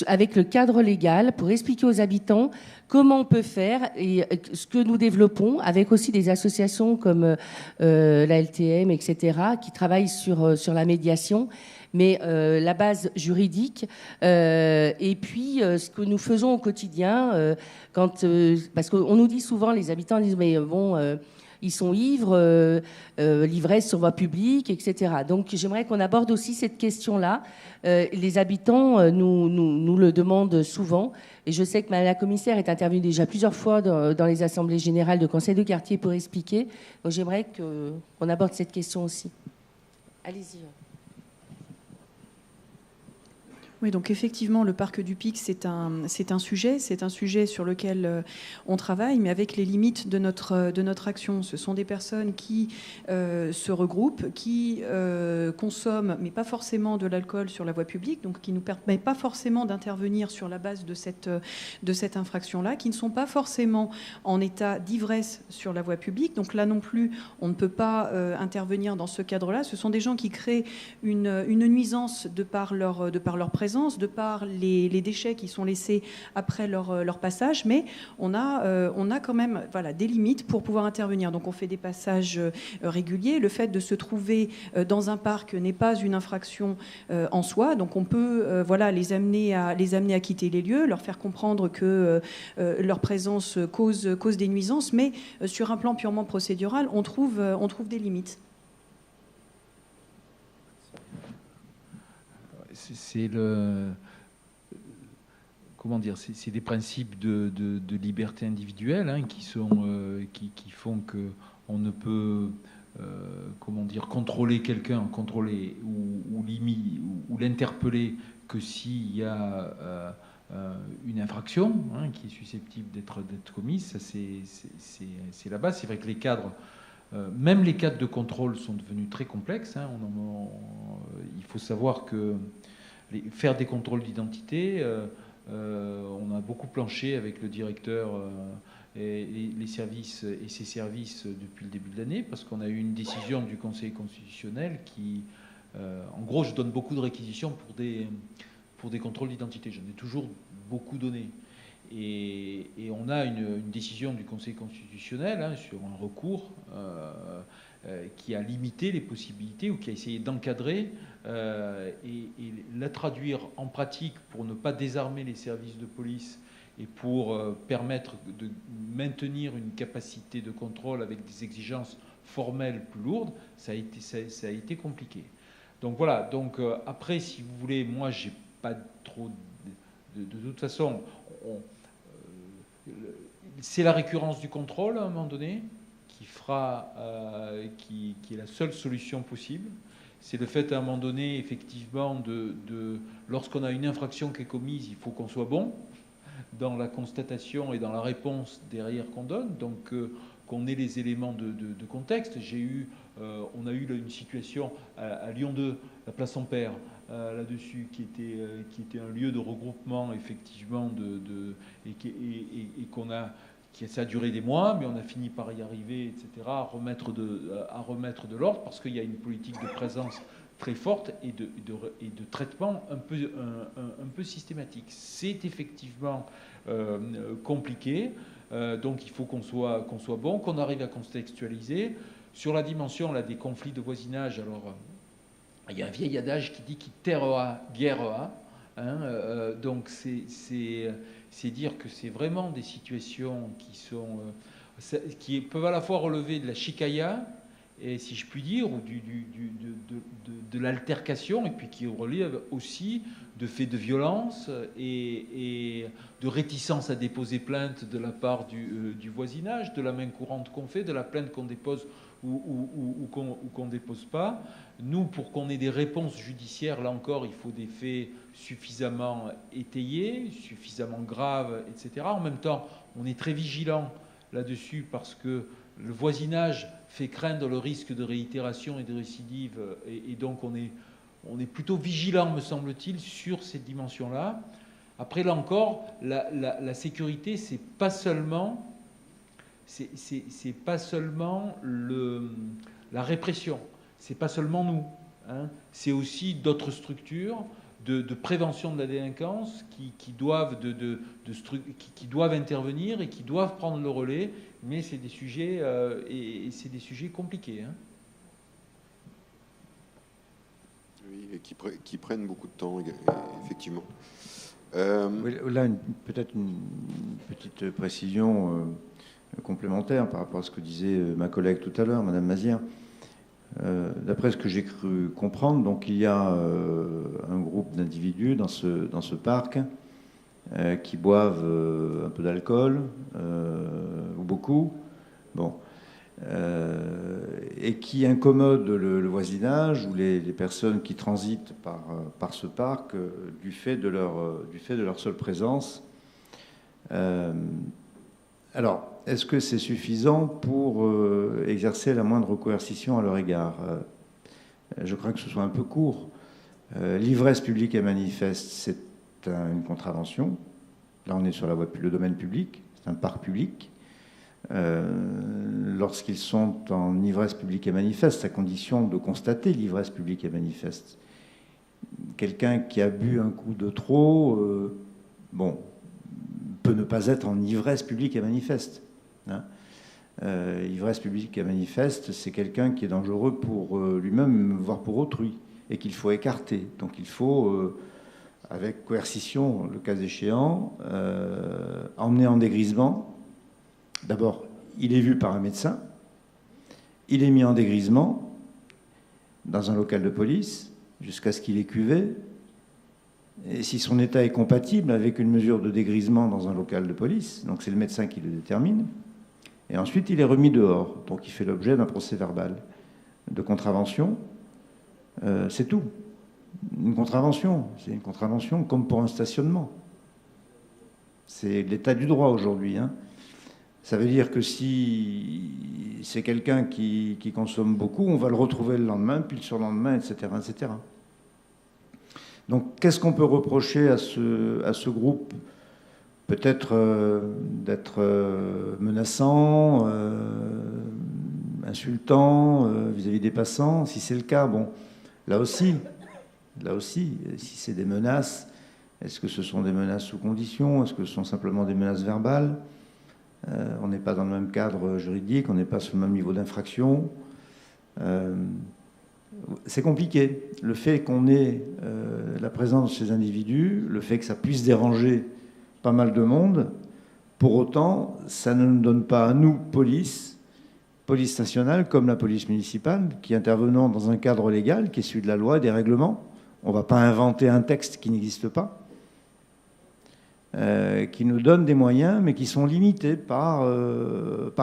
avec le cadre légal pour expliquer aux habitants comment on peut faire et ce que nous développons avec aussi des associations comme la LTM, etc., qui travaillent sur la médiation. Mais la base juridique et puis ce que nous faisons au quotidien parce qu'on nous dit souvent, les habitants disent mais bon ils sont ivres, l'ivresse sur voie publique, etc. Donc j'aimerais qu'on aborde aussi cette question-là. Les habitants nous le demandent souvent, et je sais que Madame la commissaire est intervenue déjà plusieurs fois dans les assemblées générales de conseils de quartier pour expliquer. Donc j'aimerais qu'on aborde cette question aussi. Allez-y. Oui, donc effectivement, le parc du Pic, c'est un sujet sur lequel on travaille, mais avec les limites de notre action. Ce sont des personnes qui se regroupent, qui consomment, mais pas forcément de l'alcool sur la voie publique, donc qui ne nous permettent pas forcément d'intervenir sur la base de cette infraction-là, qui ne sont pas forcément en état d'ivresse sur la voie publique. Donc là non plus, on ne peut pas intervenir dans ce cadre-là. Ce sont des gens qui créent une nuisance de par leur présence, de par les déchets qui sont laissés après leur passage, mais on a quand même des limites pour pouvoir intervenir. Donc on fait des passages réguliers. Le fait de se trouver dans un parc n'est pas une infraction en soi, donc on peut les amener à quitter les lieux, leur faire comprendre que leur présence cause des nuisances, mais sur un plan purement procédural, on trouve des limites. c'est le... Comment dire, c'est des principes de liberté individuelle qui font qu'on ne peut comment dire, contrôler quelqu'un, contrôler ou l'interpeller que s'il y a une infraction qui est susceptible d'être commise. Ça, c'est la base. C'est vrai que les cadres, même les cadres de contrôle sont devenus très complexes. Il faut savoir que faire des contrôles d'identité... on a beaucoup planché avec le directeur et les services et ses services depuis le début de l'année, parce qu'on a eu une décision du Conseil constitutionnel qui, en gros, je donne beaucoup de réquisitions pour des contrôles d'identité. J'en ai toujours beaucoup donné. Et on a une décision du Conseil constitutionnel sur un recours qui a limité les possibilités ou qui a essayé d'encadrer et la traduire en pratique pour ne pas désarmer les services de police et pour permettre de maintenir une capacité de contrôle avec des exigences formelles plus lourdes, ça a été compliqué. Donc voilà, donc après, si vous voulez, moi, j'ai pas trop... De toute façon, c'est la récurrence du contrôle à un moment donné qui est la seule solution possible. C'est le fait à un moment donné, effectivement, lorsqu'on a une infraction qui est commise, il faut qu'on soit bon dans la constatation et dans la réponse derrière qu'on donne, donc qu'on ait les éléments de contexte. On a eu une situation à Lyon 2, la place Ampère, là-dessus, qui était un lieu de regroupement, effectivement, ça a duré des mois, mais on a fini par y arriver, etc., à remettre de l'ordre, parce qu'il y a une politique de présence très forte et de traitement un peu systématique. C'est effectivement compliqué, donc il faut qu'on soit bon, qu'on arrive à contextualiser. Sur la dimension là, des conflits de voisinage, alors il y a un vieil adage qui dit qui terre guerre donc c'est dire que c'est vraiment des situations qui peuvent à la fois relever de la chicaya, et si je puis dire, ou de l'altercation, et puis qui relèvent aussi de faits de violence et de réticence à déposer plainte de la part du voisinage, de la main courante qu'on fait, de la plainte qu'on dépose ou qu'on ne dépose pas. Nous, pour qu'on ait des réponses judiciaires, là encore, il faut des faits suffisamment étayés, suffisamment graves, etc. En même temps, on est très vigilant là-dessus parce que le voisinage fait craindre le risque de réitération et de récidive, et donc on est plutôt vigilant, me semble-t-il, sur cette dimension-là. Après, là encore, la sécurité, c'est pas seulement la répression, c'est pas seulement nous, c'est aussi d'autres structures de prévention de la délinquance qui doivent intervenir et qui doivent prendre le relais, mais c'est des sujets et c'est des sujets compliqués. Oui, et qui prennent beaucoup de temps, effectivement. Oui, là, peut-être une petite précision complémentaire par rapport à ce que disait ma collègue tout à l'heure, Madame Mazière. D'après ce que j'ai cru comprendre, donc il y a un groupe d'individus dans ce parc qui boivent un peu d'alcool ou beaucoup, et qui incommodent le voisinage ou les personnes qui transitent par ce parc du fait de leur seule présence. Alors, est-ce que c'est suffisant pour exercer la moindre coercition à leur égard ? Je crains que ce soit un peu court. L'ivresse publique et manifeste, c'est une contravention. Là, on est sur le domaine public, c'est un parc public. Lorsqu'ils sont en ivresse publique et manifeste, à condition de constater l'ivresse publique et manifeste. Quelqu'un qui a bu un coup de trop, peut ne pas être en ivresse publique et manifeste. Ivresse publique et manifeste, c'est quelqu'un qui est dangereux pour lui-même, voire pour autrui, et qu'il faut écarter. Donc il faut, avec coercition, le cas échéant, emmener en dégrisement. D'abord, il est vu par un médecin, il est mis en dégrisement dans un local de police jusqu'à ce qu'il ait cuvé, et si son état est compatible avec une mesure de dégrisement dans un local de police, donc c'est le médecin qui le détermine, et ensuite il est remis dehors, donc il fait l'objet d'un procès-verbal de contravention, c'est tout. Une contravention, c'est une contravention comme pour un stationnement. C'est l'état du droit aujourd'hui, hein. Ça veut dire que si c'est quelqu'un qui consomme beaucoup, on va le retrouver le lendemain, puis le surlendemain, etc., etc. Donc, qu'est-ce qu'on peut reprocher à ce groupe? Peut-être d'être menaçant, insultant vis-à-vis des passants. Si c'est le cas, bon, là aussi, si c'est des menaces, est-ce que ce sont des menaces sous condition? Est-ce que ce sont simplement des menaces verbales? On n'est pas dans le même cadre juridique, on n'est pas sur le même niveau d'infraction. C'est compliqué. Le fait qu'on ait la présence de ces individus, le fait que ça puisse déranger pas mal de monde, pour autant, ça ne nous donne pas à nous, police nationale comme la police municipale, qui intervenons dans un cadre légal qui est celui de la loi et des règlements. On ne va pas inventer un texte qui n'existe pas. Qui nous donnent des moyens, mais qui sont limités par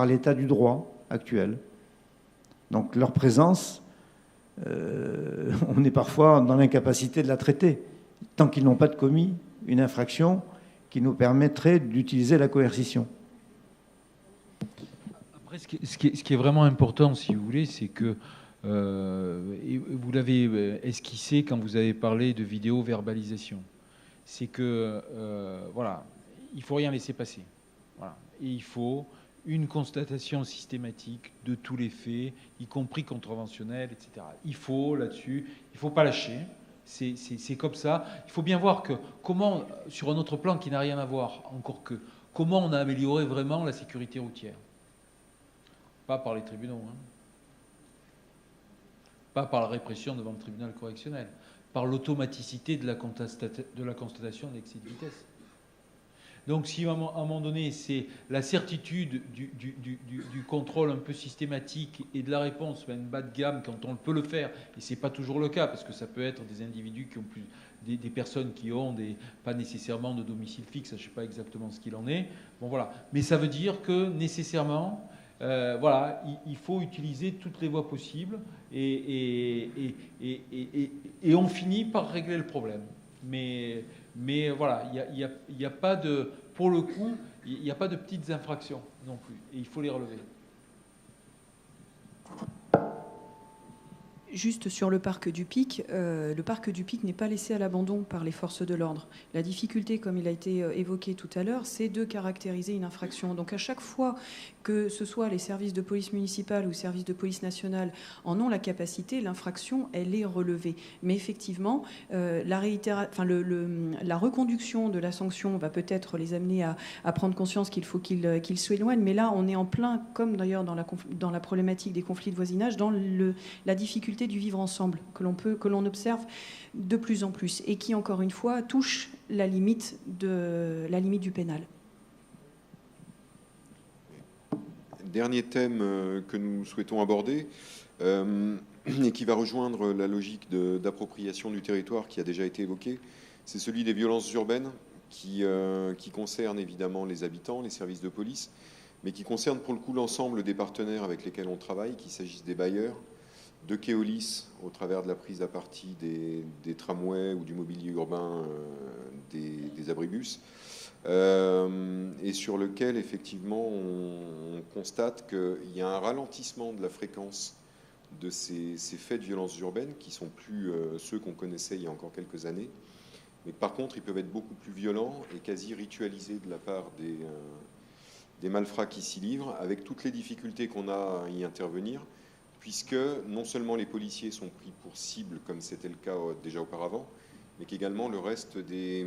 l'état du droit actuel. Donc leur présence, on est parfois dans l'incapacité de la traiter, tant qu'ils n'ont pas commis une infraction qui nous permettrait d'utiliser la coercition. Après, ce qui est vraiment important, si vous voulez, c'est que, et vous l'avez esquissé quand vous avez parlé de vidéo-verbalisation, c'est que, voilà, il ne faut rien laisser passer. Voilà. Et il faut une constatation systématique de tous les faits, y compris contraventionnels, etc. Il faut, là-dessus, il ne faut pas lâcher. C'est comme ça. Il faut bien voir que comment, sur un autre plan qui n'a rien à voir, encore que, comment on a amélioré vraiment la sécurité routière. Pas par les tribunaux, hein. Pas par la répression devant le tribunal correctionnel, par l'automaticité de la constatation d'excès de vitesse. Donc si à un moment donné, c'est la certitude du contrôle un peu systématique et de la réponse, une bas de gamme quand on peut le faire, et ce n'est pas toujours le cas, parce que ça peut être des individus qui ont plus, des personnes qui ont pas nécessairement de domicile fixe, je ne sais pas exactement ce qu'il en est. Bon, voilà. Mais ça veut dire que nécessairement, voilà, il faut utiliser toutes les voies possibles et on finit par régler le problème. Mais voilà, il n'y a pas de, pour le coup, il n'y a pas de petites infractions non plus. Et il faut les relever. Juste sur le parc du Pic n'est pas laissé à l'abandon par les forces de l'ordre. La difficulté, comme il a été évoqué tout à l'heure, c'est de caractériser une infraction. Donc à chaque fois que ce soit les services de police municipale ou les services de police nationale en ont la capacité, l'infraction, elle est relevée. Mais effectivement, la reconduction de la sanction va peut-être les amener à prendre conscience qu'il faut qu'ils s'éloignent. Mais là, on est en plein, comme d'ailleurs dans la problématique des conflits de voisinage, dans la difficulté du vivre ensemble que l'on observe de plus en plus et qui, encore une fois, touche la limite du pénal. Dernier thème que nous souhaitons aborder et qui va rejoindre la logique d'appropriation du territoire qui a déjà été évoquée, c'est celui des violences urbaines qui concerne évidemment les habitants, les services de police, mais qui concerne pour le coup l'ensemble des partenaires avec lesquels on travaille, qu'il s'agisse des bailleurs, de Keolis au travers de la prise à partie des tramways ou du mobilier urbain des abribus, et sur lequel effectivement on constate qu'il y a un ralentissement de la fréquence de ces faits de violence urbaine qui sont plus ceux qu'on connaissait il y a encore quelques années, mais par contre ils peuvent être beaucoup plus violents et quasi ritualisés de la part des malfrats qui s'y livrent, avec toutes les difficultés qu'on a à y intervenir, puisque non seulement les policiers sont pris pour cible, comme c'était le cas déjà auparavant, mais qu'également le reste des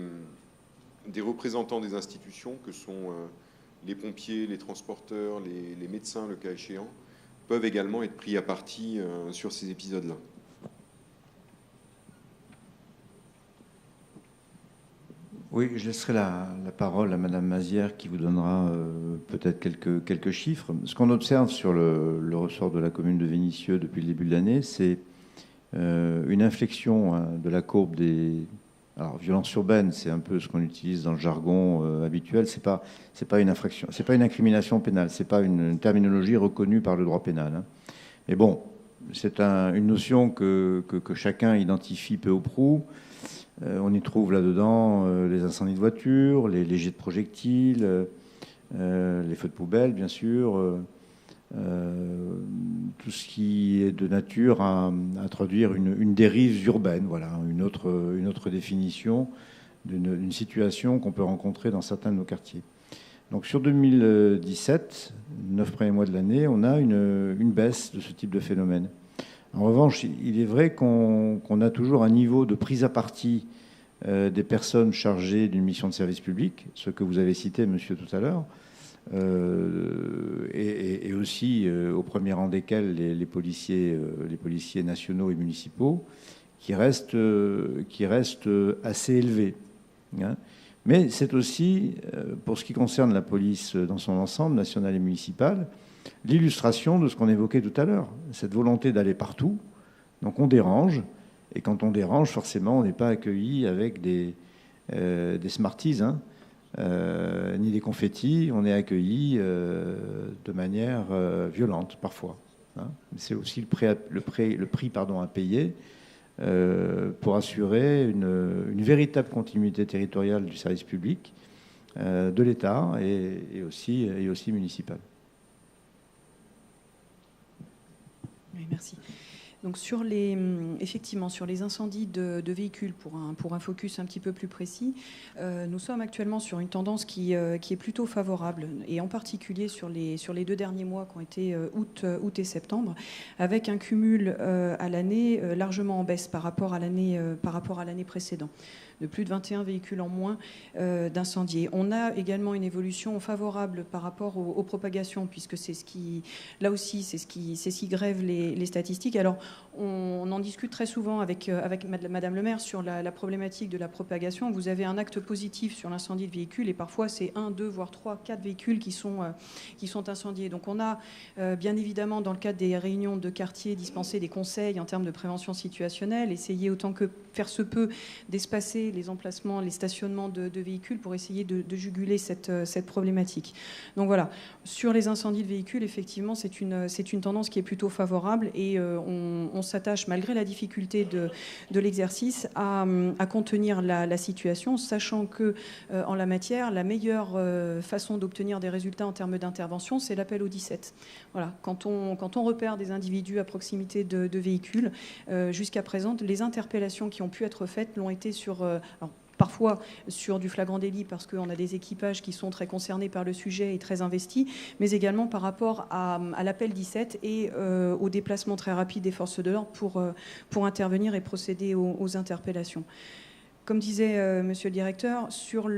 représentants des institutions, que sont les pompiers, les transporteurs, les médecins, le cas échéant, peuvent également être pris à partie sur ces épisodes-là. Oui, je laisserai la parole à Madame Mazière qui vous donnera peut-être quelques chiffres. Ce qu'on observe sur le ressort de la commune de Vénissieux depuis le début de l'année, c'est une inflexion de la courbe des Alors, violence urbaine, c'est un peu ce qu'on utilise dans le jargon habituel. C'est pas une infraction, c'est pas une incrimination pénale, c'est pas une terminologie reconnue par le droit pénal, hein. Mais bon, c'est une notion que chacun identifie peu ou prou. On y trouve là-dedans les incendies de voitures, les jets de projectiles, les feux de poubelle, bien sûr, tout ce qui est de nature à introduire une dérive urbaine, voilà, une autre définition d'une situation qu'on peut rencontrer dans certains de nos quartiers. Donc sur 2017, 9 premiers mois de l'année, on a une baisse de ce type de phénomène. En revanche, il est vrai qu'on a toujours un niveau de prise à partie des personnes chargées d'une mission de service public, ce que vous avez cité, monsieur, tout à l'heure, et aussi au premier rang desquels les policiers nationaux et municipaux, qui restent assez élevés, hein. Mais c'est aussi, pour ce qui concerne la police dans son ensemble, nationale et municipale, l'illustration de ce qu'on évoquait tout à l'heure, cette volonté d'aller partout. Donc on dérange, et quand on dérange, forcément, on n'est pas accueilli avec des Smarties, hein, ni des confettis, on est accueilli de manière violente parfois, hein. C'est aussi le prix à payer pour assurer une véritable continuité territoriale du service public, de l'État et aussi municipal. Oui, merci. Donc effectivement, sur les incendies de véhicules, pour un focus un petit peu plus précis, nous sommes actuellement sur une tendance qui est plutôt favorable, et en particulier sur les 2 derniers mois qui ont été août et septembre, avec un cumul à l'année largement en baisse par rapport à l'année précédente, de plus de 21 véhicules en moins d'incendiés. On a également une évolution favorable par rapport aux propagations, puisque c'est ce qui grève les statistiques. Alors, on en discute très souvent avec Madame le maire sur la problématique de la propagation. Vous avez un acte positif sur l'incendie de véhicules, et parfois c'est 1, 2, voire 3, 4 véhicules qui sont incendiés. Donc on a bien évidemment, dans le cadre des réunions de quartier, dispensé des conseils en termes de prévention situationnelle, essayer autant que faire se peut d'espacer les emplacements, les stationnements de véhicules pour essayer de juguler cette problématique. Donc voilà, sur les incendies de véhicules, effectivement, c'est une tendance qui est plutôt favorable, et on s'attache, malgré la difficulté de l'exercice, à contenir la situation, sachant que en la matière, la meilleure façon d'obtenir des résultats en termes d'intervention, c'est l'appel au 17. Voilà, quand on repère des individus à proximité de véhicules, jusqu'à présent, les interpellations qui ont pu être faites l'ont été parfois sur du flagrant délit, parce qu'on a des équipages qui sont très concernés par le sujet et très investis, mais également par rapport à l'appel 17 et au déplacement très rapide des forces de l'ordre pour intervenir et procéder aux interpellations. Comme disait monsieur le directeur, sur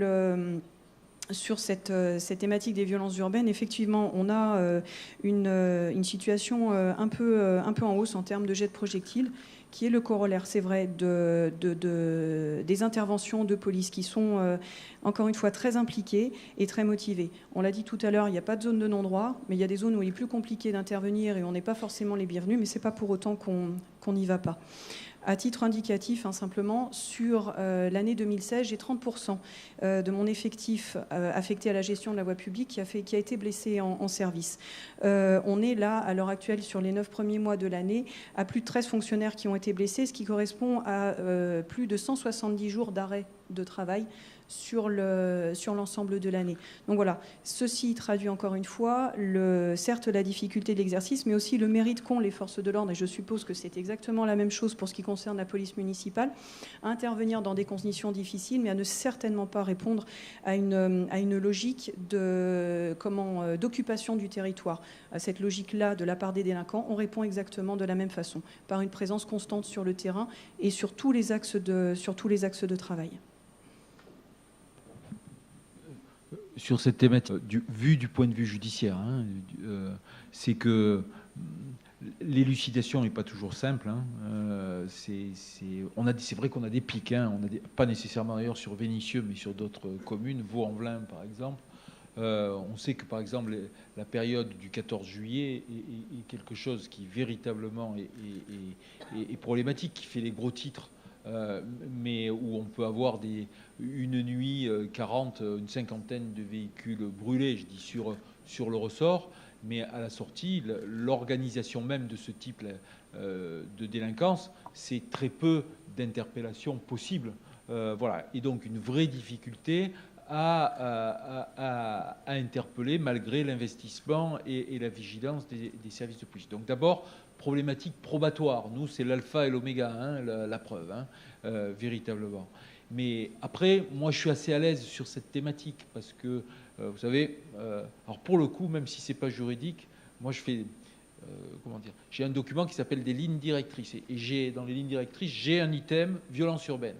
cette thématique des violences urbaines, effectivement, on a une situation un peu en hausse en termes de jets de projectiles, qui est le corollaire, c'est vrai, des interventions de police qui sont, encore une fois, très impliquées et très motivées. On l'a dit tout à l'heure, il n'y a pas de zone de non-droit, mais il y a des zones où il est plus compliqué d'intervenir et on n'est pas forcément les bienvenus, mais ce n'est pas pour autant qu'on n'y va pas. À titre indicatif, simplement, sur l'année 2016, j'ai 30% de mon effectif affecté à la gestion de la voie publique qui a été blessé en service. On est là, à l'heure actuelle, sur les 9 premiers mois de l'année, à plus de 13 fonctionnaires qui ont été blessés, ce qui correspond à plus de 170 jours d'arrêt de travail sur l'ensemble de l'année. Donc voilà, ceci traduit encore une fois, certes la difficulté de l'exercice, mais aussi le mérite qu'ont les forces de l'ordre, et je suppose que c'est exactement la même chose pour ce qui concerne la police municipale, à intervenir dans des conditions difficiles, mais à ne certainement pas répondre à une logique d'occupation du territoire. À cette logique-là, de la part des délinquants, on répond exactement de la même façon, par une présence constante sur le terrain et sur tous les axes de travail. Sur cette thématique, vu du point de vue judiciaire, hein, c'est que l'élucidation n'est pas toujours simple, hein. C'est vrai qu'on a des pics, hein, pas nécessairement d'ailleurs sur Vénissieux, mais sur d'autres communes, Vaux-en-Velin par exemple. On sait que par exemple la période du 14 juillet est quelque chose qui véritablement est problématique, qui fait les gros titres mais où on peut avoir une nuit 40, une cinquantaine de véhicules brûlés, je dis sur le ressort, mais à la sortie, l'organisation même de ce type de délinquance, c'est très peu d'interpellations possibles. Voilà. Et donc une vraie difficulté à interpeller malgré l'investissement et la vigilance des services de police. Donc d'abord, problématique probatoire. Nous, c'est l'alpha et l'oméga, hein, la preuve, hein, véritablement. Mais après, moi, je suis assez à l'aise sur cette thématique parce que, vous savez, alors pour le coup, même si c'est pas juridique, moi, je fais, comment dire, j'ai un document qui s'appelle des lignes directrices. Et dans les lignes directrices, j'ai un item violence urbaine.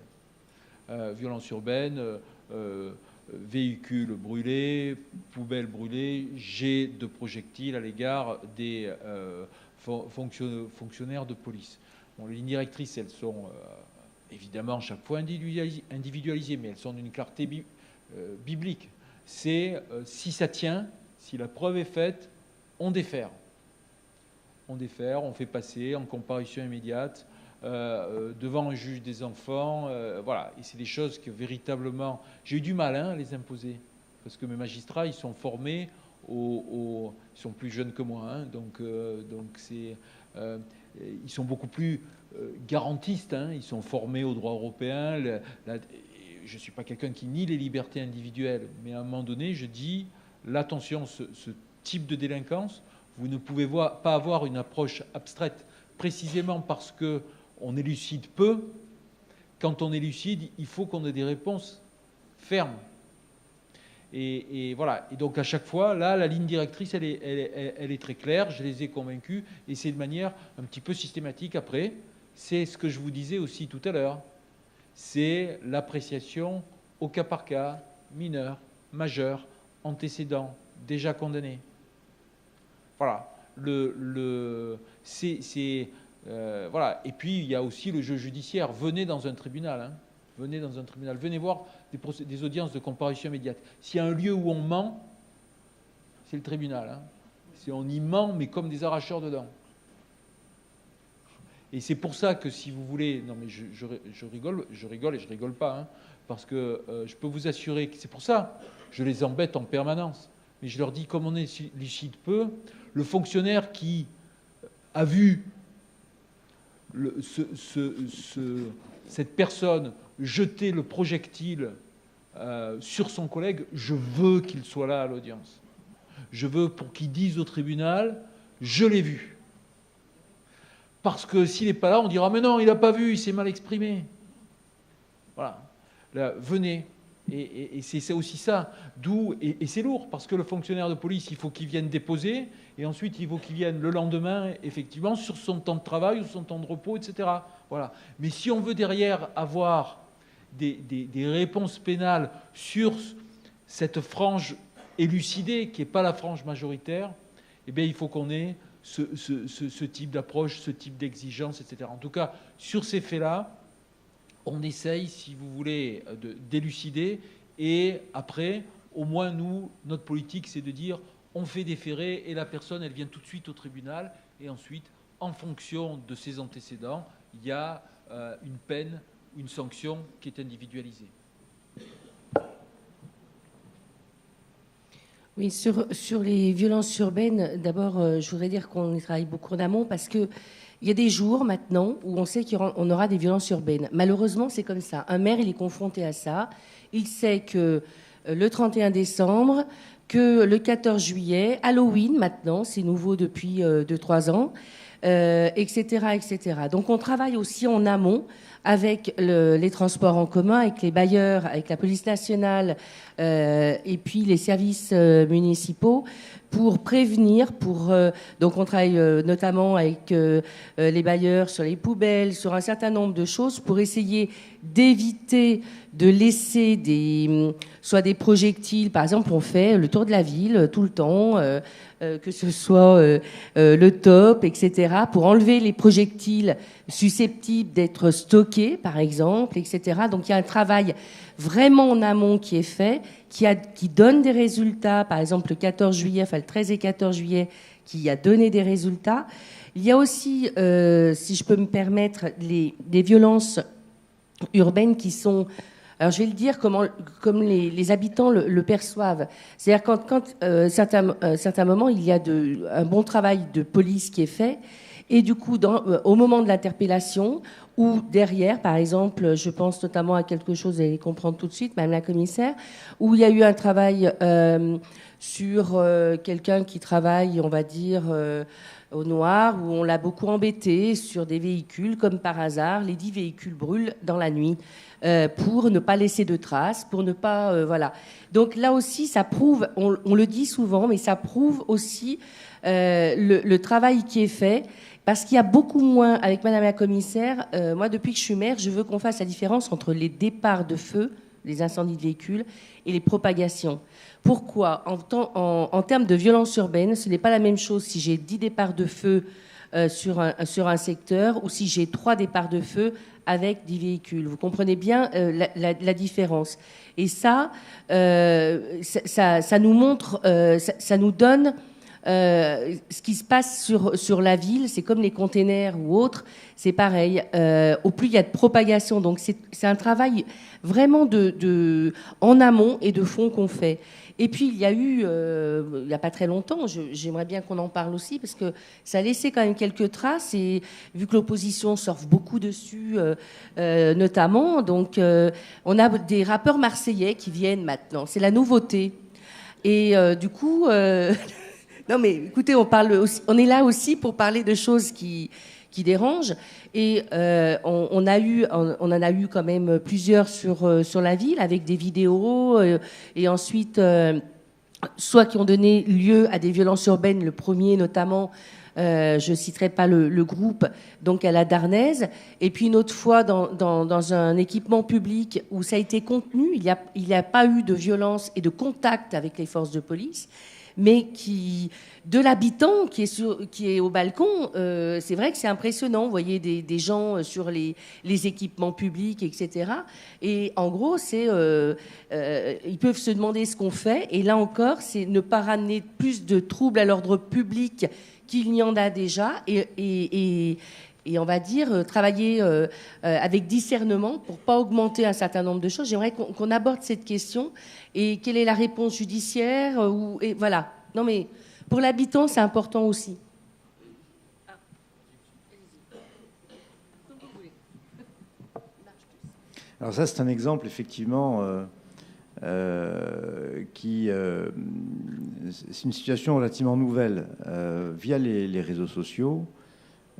Violence urbaine, véhicules brûlés, poubelles brûlées, jets de projectiles à l'égard des fonctionnaires de police. Bon, les lignes directrices, elles sont évidemment chaque fois individualisées, mais elles sont d'une clarté biblique. C'est si ça tient, si la preuve est faite, on défère. On défère, on fait passer en comparution immédiate devant un juge des enfants. Voilà. Et c'est des choses que véritablement... J'ai eu du mal à les imposer, parce que mes magistrats, ils sont formés ils sont plus jeunes que moi, hein, donc ils sont beaucoup plus garantistes, hein, ils sont formés au droit européen. Je ne suis pas quelqu'un qui nie les libertés individuelles, mais à un moment donné, je dis, là, attention, ce type de délinquance, vous ne pouvez pas avoir une approche abstraite, précisément parce qu'on élucide peu. Quand on élucide, il faut qu'on ait des réponses fermes. Et voilà. Et donc à chaque fois, là, la ligne directrice, elle est très claire. Je les ai convaincus, et c'est de manière un petit peu systématique. Après, c'est ce que je vous disais aussi tout à l'heure. C'est l'appréciation au cas par cas, mineur, majeur, antécédent, déjà condamné. Voilà. Voilà. Et puis il y a aussi le jeu judiciaire. Venez dans un tribunal. Hein. Venez dans un tribunal. Venez voir des audiences de comparution immédiate. S'il y a un lieu où on ment, c'est le tribunal. Hein. On y ment, mais comme des arracheurs de dents. Et c'est pour ça que si vous voulez... Non, mais je rigole et je rigole pas. Hein, parce que je peux vous assurer que c'est pour ça. Je les embête en permanence. Mais je leur dis, comme on élucide peu, le fonctionnaire qui a vu cette personne jeter le projectile sur son collègue, je veux qu'il soit là à l'audience. Je veux pour qu'il dise au tribunal, je l'ai vu. Parce que s'il n'est pas là, on dira, mais non, il n'a pas vu, il s'est mal exprimé. Voilà. Là, venez. Et c'est aussi ça. Et c'est lourd, parce que le fonctionnaire de police, il faut qu'il vienne déposer, et ensuite il faut qu'il vienne le lendemain, effectivement, sur son temps de travail ou son temps de repos, etc. Voilà. Mais si on veut derrière avoir des réponses pénales sur cette frange élucidée, qui n'est pas la frange majoritaire, eh bien, il faut qu'on ait ce type d'approche, ce type d'exigence, etc. En tout cas, sur ces faits-là, on essaye, si vous voulez, d'élucider. Et après, au moins, nous, notre politique, c'est de dire, on fait déférer et la personne, elle vient tout de suite au tribunal. Et ensuite, en fonction de ses antécédents, il y a une peine, une sanction qui est individualisée. Oui, sur les violences urbaines, d'abord, je voudrais dire qu'on y travaille beaucoup en amont parce que il y a des jours maintenant où on sait qu'on aura des violences urbaines. Malheureusement, c'est comme ça. Un maire, il est confronté à ça. Il sait que le 31 décembre, que le 14 juillet, Halloween maintenant, c'est nouveau depuis 2-3 ans, etc., etc. Donc on travaille aussi en amont avec les transports en commun, avec les bailleurs, avec la police nationale et puis les services municipaux pour prévenir, donc on travaille notamment avec les bailleurs sur les poubelles, sur un certain nombre de choses pour essayer d'éviter de laisser soit des projectiles. Par exemple, on fait le tour de la ville tout le temps, que ce soit le top, etc., pour enlever les projectiles susceptibles d'être stockés, par exemple, etc. Donc il y a un travail vraiment en amont qui est fait, qui donne des résultats. Par exemple, le 14 juillet, enfin le 13 et 14 juillet, qui a donné des résultats. Il y a aussi, si je peux me permettre, des violences urbaines qui sont... Alors, je vais le dire comme les habitants le perçoivent. C'est-à-dire quand certains moments, il y a un bon travail de police qui est fait, et du coup, au moment de l'interpellation, ou derrière, par exemple, je pense notamment à quelque chose, vous allez comprendre tout de suite, Madame la Commissaire, où il y a eu un travail sur quelqu'un qui travaille, on va dire, au noir, où on l'a beaucoup embêté sur des véhicules, comme par hasard, les 10 véhicules brûlent dans la nuit. Pour ne pas laisser de traces, pour ne pas... voilà. Donc là aussi, ça prouve, on le dit souvent, mais ça prouve aussi le travail qui est fait, parce qu'il y a beaucoup moins, avec Madame la Commissaire, moi depuis que je suis maire, je veux qu'on fasse la différence entre les départs de feu, les incendies de véhicules, et les propagations. Pourquoi ? En termes de violence urbaine, ce n'est pas la même chose si j'ai 10 départs de feu sur un secteur ou si j'ai 3 départs de feu avec 10 véhicules. Vous comprenez bien la différence. Et ça nous montre, ça nous donne ce qui se passe sur la ville. C'est comme les containers ou autres, c'est pareil. Au plus il y a de propagation, donc c'est un travail vraiment en amont et de fond qu'on fait. Et puis, il y a eu, il n'y a pas très longtemps, j'aimerais bien qu'on en parle aussi, parce que ça a laissé quand même quelques traces, et vu que l'opposition surfe beaucoup dessus, notamment, donc on a des rappeurs marseillais qui viennent maintenant. C'est la nouveauté. Et du coup, non mais écoutez, on est là aussi pour parler de choses qui dérangent. Et on en a eu quand même plusieurs sur la ville, avec des vidéos, et ensuite, soit qui ont donné lieu à des violences urbaines, le premier notamment, je ne citerai pas le groupe, donc à la Darnaise, et puis une autre fois dans un équipement public où ça a été contenu, il n'y a pas eu de violence et de contact avec les forces de police, mais de l'habitant qui est au balcon, c'est vrai que c'est impressionnant. Vous voyez des gens sur les équipements publics, etc. Et en gros, ils peuvent se demander ce qu'on fait. Et là encore, c'est ne pas ramener plus de troubles à l'ordre public qu'il n'y en a déjà. Et on va dire travailler avec discernement pour pas augmenter un certain nombre de choses. J'aimerais qu'on aborde cette question. Et quelle est la réponse judiciaire et voilà. Non, mais pour l'habitant, c'est important aussi. Alors ça, c'est un exemple, effectivement, c'est une situation relativement nouvelle. Via les réseaux sociaux,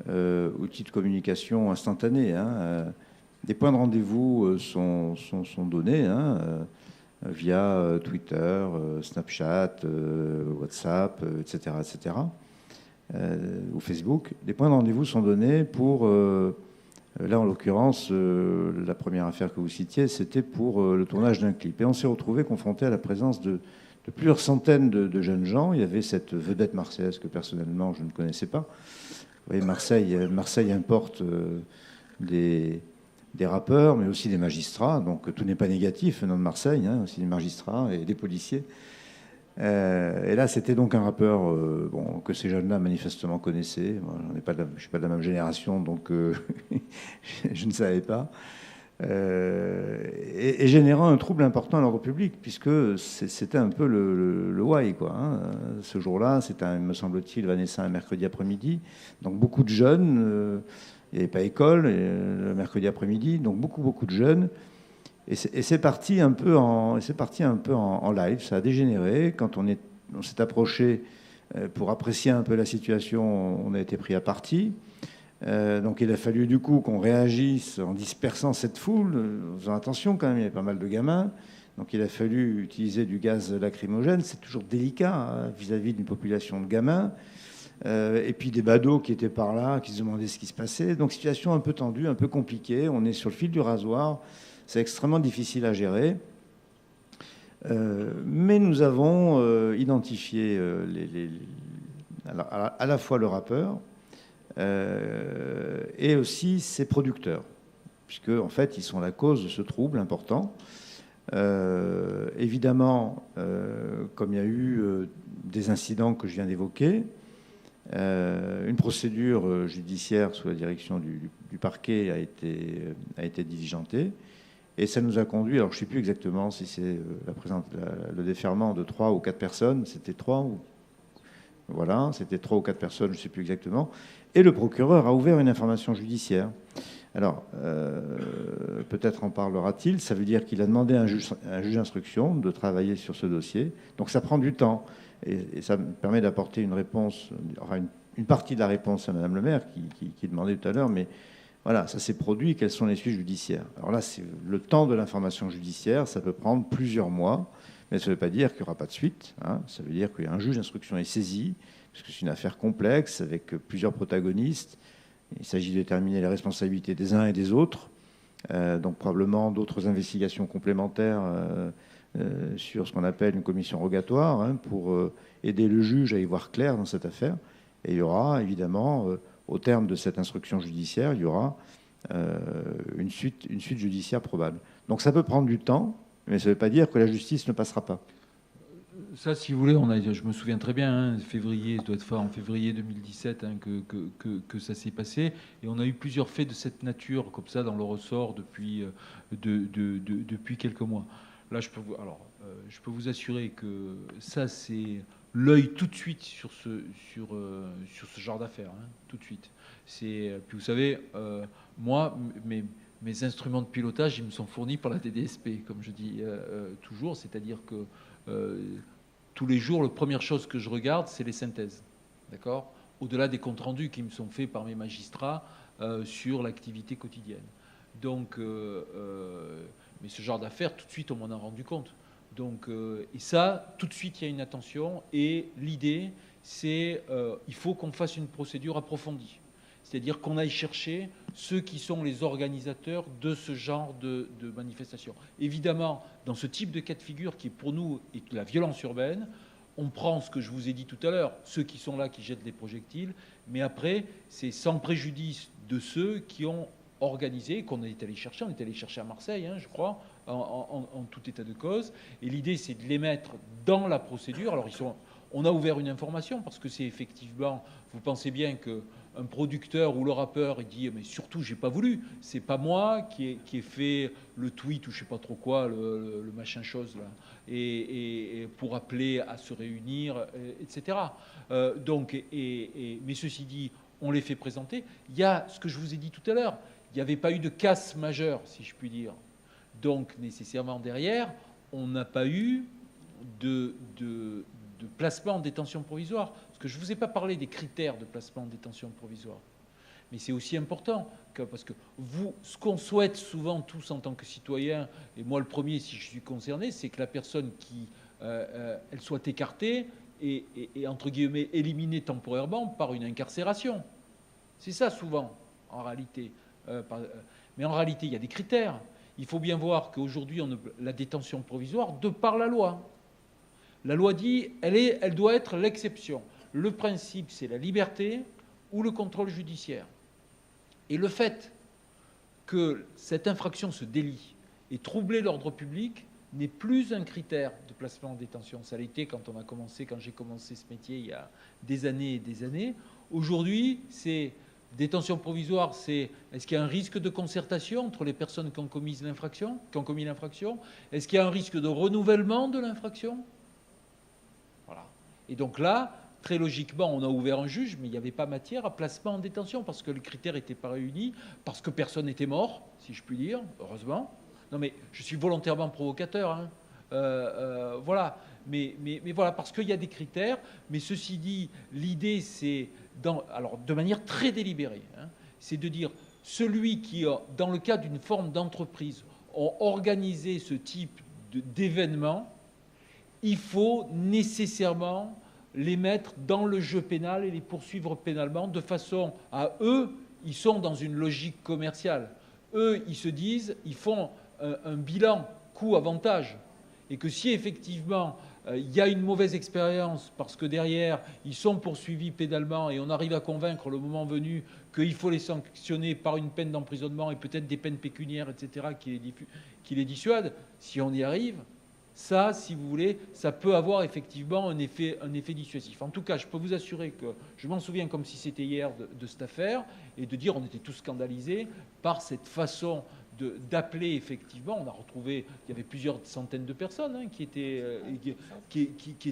outils de communication instantanés, des points de rendez-vous sont donnés, via Twitter, Snapchat, WhatsApp, etc., ou Facebook. Des points de rendez-vous sont donnés pour, là en l'occurrence, la première affaire que vous citiez, c'était pour le tournage d'un clip. Et on s'est retrouvé confronté à la présence de plusieurs centaines de jeunes gens. Il y avait cette vedette marseillaise que personnellement je ne connaissais pas. Vous voyez, Marseille importe des rappeurs, mais aussi des magistrats. Donc tout n'est pas négatif venant de Marseille, aussi des magistrats et des policiers. Et là, c'était donc un rappeur que ces jeunes-là manifestement connaissaient. Moi, je ne suis pas de la même génération, donc je ne savais pas. Et générant un trouble important à l'ordre public, puisque c'était un peu le why, quoi. Ce jour-là, c'était, me semble-t-il, Vanessa, un mercredi après-midi. Donc beaucoup de jeunes... il n'y avait pas école, le mercredi après-midi, donc beaucoup de jeunes. Et c'est parti un peu en live, ça a dégénéré. Quand on s'est approché pour apprécier un peu la situation, on a été pris à partie. Donc il a fallu du coup qu'on réagisse en dispersant cette foule, en faisant attention quand même, il y avait pas mal de gamins. Donc il a fallu utiliser du gaz lacrymogène, c'est toujours délicat vis-à-vis d'une population de gamins. Et puis des badauds qui étaient par là, qui se demandaient ce qui se passait. Donc situation un peu tendue, un peu compliquée. On est sur le fil du rasoir. C'est extrêmement difficile à gérer. Mais nous avons identifié à la fois le rappeur et aussi ses producteurs, puisque en fait ils sont la cause de ce trouble important. Évidemment, comme il y a eu des incidents que je viens d'évoquer, Une procédure judiciaire sous la direction du parquet a été diligentée. Et ça nous a conduit, alors je ne sais plus exactement si c'est le déferment de 3 ou 4 personnes, c'était 3 ou... Voilà, c'était 3 ou 4 personnes, je ne sais plus exactement. Et le procureur a ouvert une information judiciaire. Alors, peut-être en parlera-t-il, ça veut dire qu'il a demandé à un juge d'instruction de travailler sur ce dossier. Donc ça prend du temps. Et ça me permet d'apporter une réponse, enfin une partie de la réponse à Madame le maire qui demandait tout à l'heure, mais voilà, ça s'est produit, quelles sont les suites judiciaires? Alors là, c'est le temps de l'information judiciaire, ça peut prendre plusieurs mois, mais ça ne veut pas dire qu'il n'y aura pas de suite, hein. Ça veut dire qu'un juge d'instruction est saisi, parce que c'est une affaire complexe, avec plusieurs protagonistes. Il s'agit de déterminer les responsabilités des uns et des autres, donc probablement d'autres investigations complémentaires sur ce qu'on appelle une commission rogatoire, hein, pour aider le juge à y voir clair dans cette affaire. Et il y aura évidemment, au terme de cette instruction judiciaire, il y aura une suite judiciaire probable. Donc ça peut prendre du temps, mais ça ne veut pas dire que la justice ne passera pas. Ça, si vous voulez, je me souviens très bien, février, ça doit être en février 2017 que ça s'est passé. Et on a eu plusieurs faits de cette nature, comme ça, dans le ressort depuis quelques mois. Là, je peux vous assurer que ça, c'est l'œil tout de suite sur ce genre d'affaires, hein, tout de suite. Puis vous savez, moi, mes instruments de pilotage, ils me sont fournis par la DDSP, comme je dis toujours, c'est-à-dire que tous les jours, la première chose que je regarde, c'est les synthèses, d'accord ? Au-delà des comptes rendus qui me sont faits par mes magistrats sur l'activité quotidienne. Donc, mais ce genre d'affaires, tout de suite, on m'en a rendu compte. Donc, et ça, tout de suite, il y a une attention. Et l'idée, c'est il faut qu'on fasse une procédure approfondie. C'est-à-dire qu'on aille chercher ceux qui sont les organisateurs de ce genre de manifestations. Évidemment, dans ce type de cas de figure qui, pour nous, est la violence urbaine, on prend ce que je vous ai dit tout à l'heure, ceux qui sont là, qui jettent des projectiles, mais après, c'est sans préjudice de ceux qui ont organisé, qu'on est allé chercher. On est allé chercher à Marseille, hein, je crois, en tout état de cause. Et l'idée, c'est de les mettre dans la procédure. Alors, on a ouvert une information parce que c'est effectivement, vous pensez bien qu'un producteur ou le rappeur, il dit mais surtout j'ai pas voulu, c'est pas moi qui ai fait le tweet ou je sais pas trop quoi, le machin chose là, et pour appeler à se réunir, etc. Mais ceci dit, on les fait présenter. Il y a ce que je vous ai dit tout à l'heure, il n'y avait pas eu de casse majeure, si je puis dire. Donc nécessairement derrière, on n'a pas eu de placement en détention provisoire. Parce que je ne vous ai pas parlé des critères de placement en détention provisoire. Mais c'est aussi important, parce que ce qu'on souhaite souvent tous en tant que citoyens, et moi le premier si je suis concerné, c'est que la personne elle soit écartée et entre guillemets éliminée temporairement par une incarcération. C'est ça souvent, en réalité. Mais en réalité, il y a des critères. Il faut bien voir qu'aujourd'hui, la détention provisoire, de par la loi, dit, elle doit être l'exception. Le principe, c'est la liberté ou le contrôle judiciaire. Et le fait que cette infraction, ce délit, ait troublé l'ordre public n'est plus un critère de placement en détention. Ça l'était quand j'ai commencé ce métier il y a des années et des années. Aujourd'hui, c'est détention provisoire, c'est est-ce qu'il y a un risque de concertation entre les personnes qui ont commis l'infraction? Est-ce qu'il y a un risque de renouvellement de l'infraction? Voilà. Et donc là, très logiquement, on a ouvert un juge, mais il n'y avait pas matière à placement en détention parce que les critères n'étaient pas réunis, parce que personne n'était mort, si je puis dire, heureusement. Non, mais je suis volontairement provocateur, hein. Voilà. Mais voilà, parce qu'il y a des critères. Mais ceci dit, l'idée, c'est, alors de manière très délibérée, hein, c'est de dire celui qui, dans le cas d'une forme d'entreprise, ont organisé ce type d'événement, il faut nécessairement les mettre dans le jeu pénal et les poursuivre pénalement de façon à eux, ils sont dans une logique commerciale. Eux, ils se disent, ils font un bilan coût-avantage. Et que si effectivement il y a une mauvaise expérience parce que derrière ils sont poursuivis pénalement et on arrive à convaincre le moment venu qu'il faut les sanctionner par une peine d'emprisonnement et peut-être des peines pécuniaires, etc., qui les dissuadent, si on y arrive, ça, si vous voulez, ça peut avoir effectivement un effet dissuasif. En tout cas, je peux vous assurer que je m'en souviens comme si c'était hier de cette affaire, et de dire on était tous scandalisés par cette façon d'appeler effectivement. On a retrouvé, il y avait plusieurs centaines de personnes qui étaient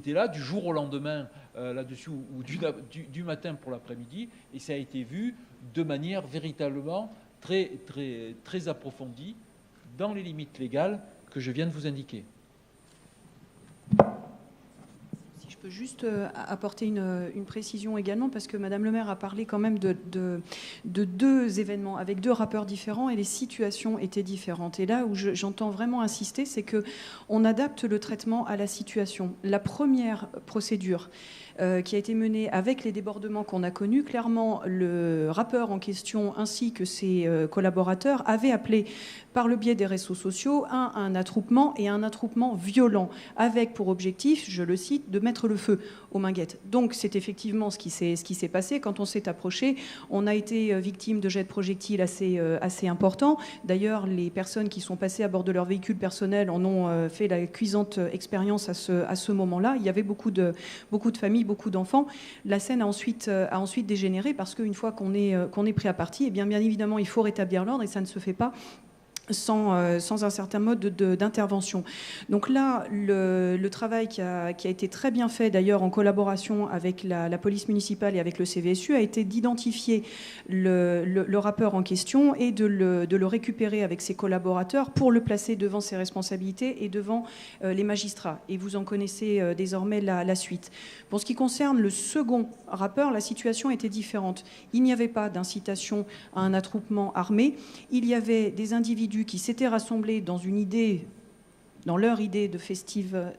là du jour au lendemain là-dessus, ou du matin pour l'après-midi, et ça a été vu de manière véritablement très, très, très approfondie dans les limites légales que je viens de vous indiquer. Si je peux juste apporter une précision également, parce que Madame le maire a parlé quand même de deux événements avec deux rappeurs différents, et les situations étaient différentes. Et là où j'entends vraiment insister, c'est qu'on adapte le traitement à la situation. La première procédure qui a été menée avec les débordements qu'on a connus, clairement, le rappeur en question ainsi que ses collaborateurs avaient appelé par le biais des réseaux sociaux à un attroupement, et un attroupement violent, avec pour objectif, je le cite, de mettre le feu aux Minguettes. Donc c'est effectivement ce qui s'est passé. Quand on s'est approché, on a été victime de jets de projectiles assez importants. D'ailleurs, les personnes qui sont passées à bord de leur véhicule personnel en ont fait la cuisante expérience à ce moment-là. Il y avait beaucoup de familles, beaucoup d'enfants. La scène a ensuite dégénéré, parce qu'une fois qu'on est pris à partie, eh bien évidemment, il faut rétablir l'ordre, et ça ne se fait pas sans un certain mode d'intervention. Donc là, le travail qui a été très bien fait, d'ailleurs en collaboration avec la police municipale et avec le CVSU, a été d'identifier le rappeur en question et de le récupérer avec ses collaborateurs pour le placer devant ses responsabilités et devant les magistrats. Et vous en connaissez désormais la suite. Pour ce qui concerne le second rappeur, la situation était différente. Il n'y avait pas d'incitation à un attroupement armé. Il y avait des individus qui s'étaient rassemblés dans leur idée festive,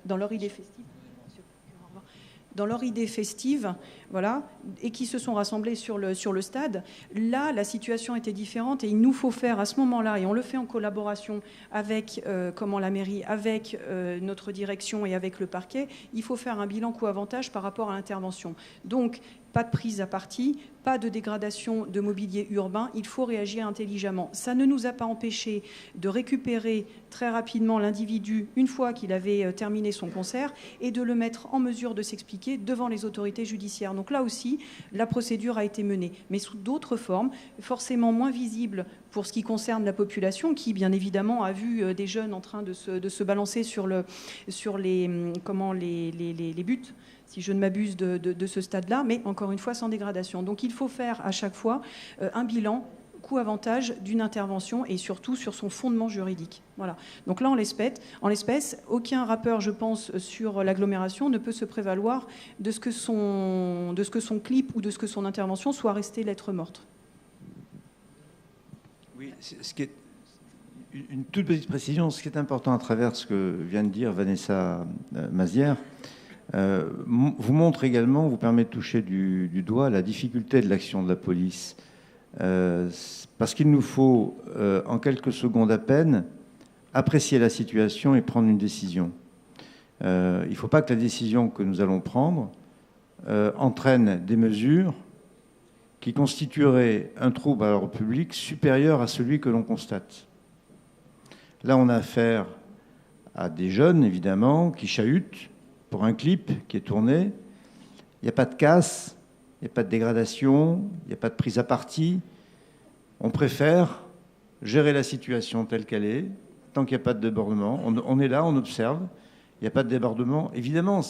voilà, et qui se sont rassemblés sur le stade. Là, la situation était différente, et il nous faut faire à ce moment-là, et on le fait en collaboration avec la mairie, avec notre direction et avec le parquet, il faut faire un bilan coût-avantage par rapport à l'intervention. Donc, pas de prise à partie, pas de dégradation de mobilier urbain, il faut réagir intelligemment. Ça ne nous a pas empêché de récupérer très rapidement l'individu une fois qu'il avait terminé son concert, et de le mettre en mesure de s'expliquer devant les autorités judiciaires. Donc là aussi, la procédure a été menée, mais sous d'autres formes, forcément moins visibles pour ce qui concerne la population, qui bien évidemment a vu des jeunes en train de se balancer sur les buts, si je ne m'abuse, de ce stade-là, mais encore une fois sans dégradation. Donc il faut faire à chaque fois un bilan coût-avantage d'une intervention, et surtout sur son fondement juridique. Voilà. Donc là, en l'espèce, aucun rappeur, je pense, sur l'agglomération ne peut se prévaloir de ce que son clip ou de ce que son intervention soit restée lettre morte. Oui, ce qui est une toute petite précision. Ce qui est important à travers ce que vient de dire Vanessa Mazière, vous montre également, vous permet de toucher du doigt la difficulté de l'action de la police. Parce qu'il nous faut, en quelques secondes à peine, apprécier la situation et prendre une décision. Il ne faut pas que la décision que nous allons prendre entraîne des mesures qui constitueraient un trouble à l'ordre public supérieur à celui que l'on constate. Là, on a affaire à des jeunes, évidemment, qui chahutent pour un clip qui est tourné. Il n'y a pas de casse, il n'y a pas de dégradation, il n'y a pas de prise à partie. On préfère gérer la situation telle qu'elle est, tant qu'il n'y a pas de débordement. On est là, on observe, il n'y a pas de débordement. Évidemment,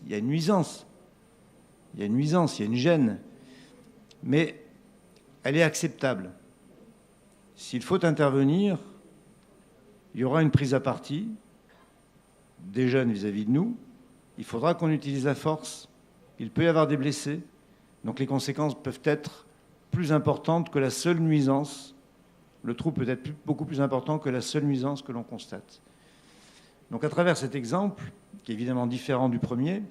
il y a une nuisance, il y a une gêne, mais elle est acceptable. S'il faut intervenir, il y aura une prise à partie des jeunes vis-à-vis de nous. Il faudra qu'on utilise la force. Il peut y avoir des blessés. Donc les conséquences peuvent être plus importantes que la seule nuisance. Le trouble peut être beaucoup plus important que la seule nuisance que l'on constate. Donc à travers cet exemple, qui est évidemment différent du premier,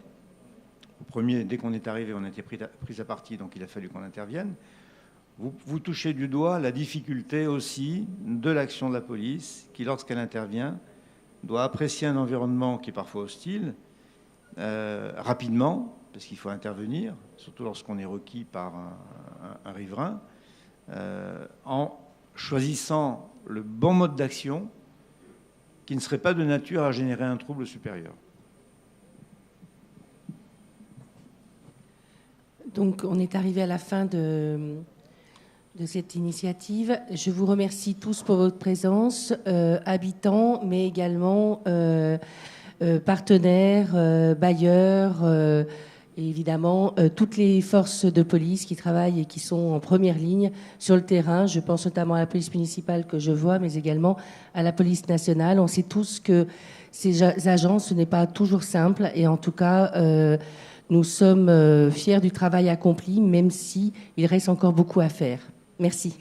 au premier, dès qu'on est arrivé, on a été pris à partie, donc il a fallu qu'on intervienne. Vous touchez du doigt la difficulté aussi de l'action de la police, qui, lorsqu'elle intervient, doit apprécier un environnement qui est parfois hostile, rapidement, parce qu'il faut intervenir, surtout lorsqu'on est requis par un riverain, en choisissant le bon mode d'action qui ne serait pas de nature à générer un trouble supérieur. Donc, on est arrivé à la fin de cette initiative. Je vous remercie tous pour votre présence, habitants, mais également partenaires, bailleurs, et évidemment toutes les forces de police qui travaillent et qui sont en première ligne sur le terrain. Je pense notamment à la police municipale que je vois, mais également à la police nationale. On sait tous que ces agents, ce n'est pas toujours simple, et en tout cas, nous sommes fiers du travail accompli, même s'il reste encore beaucoup à faire. Merci.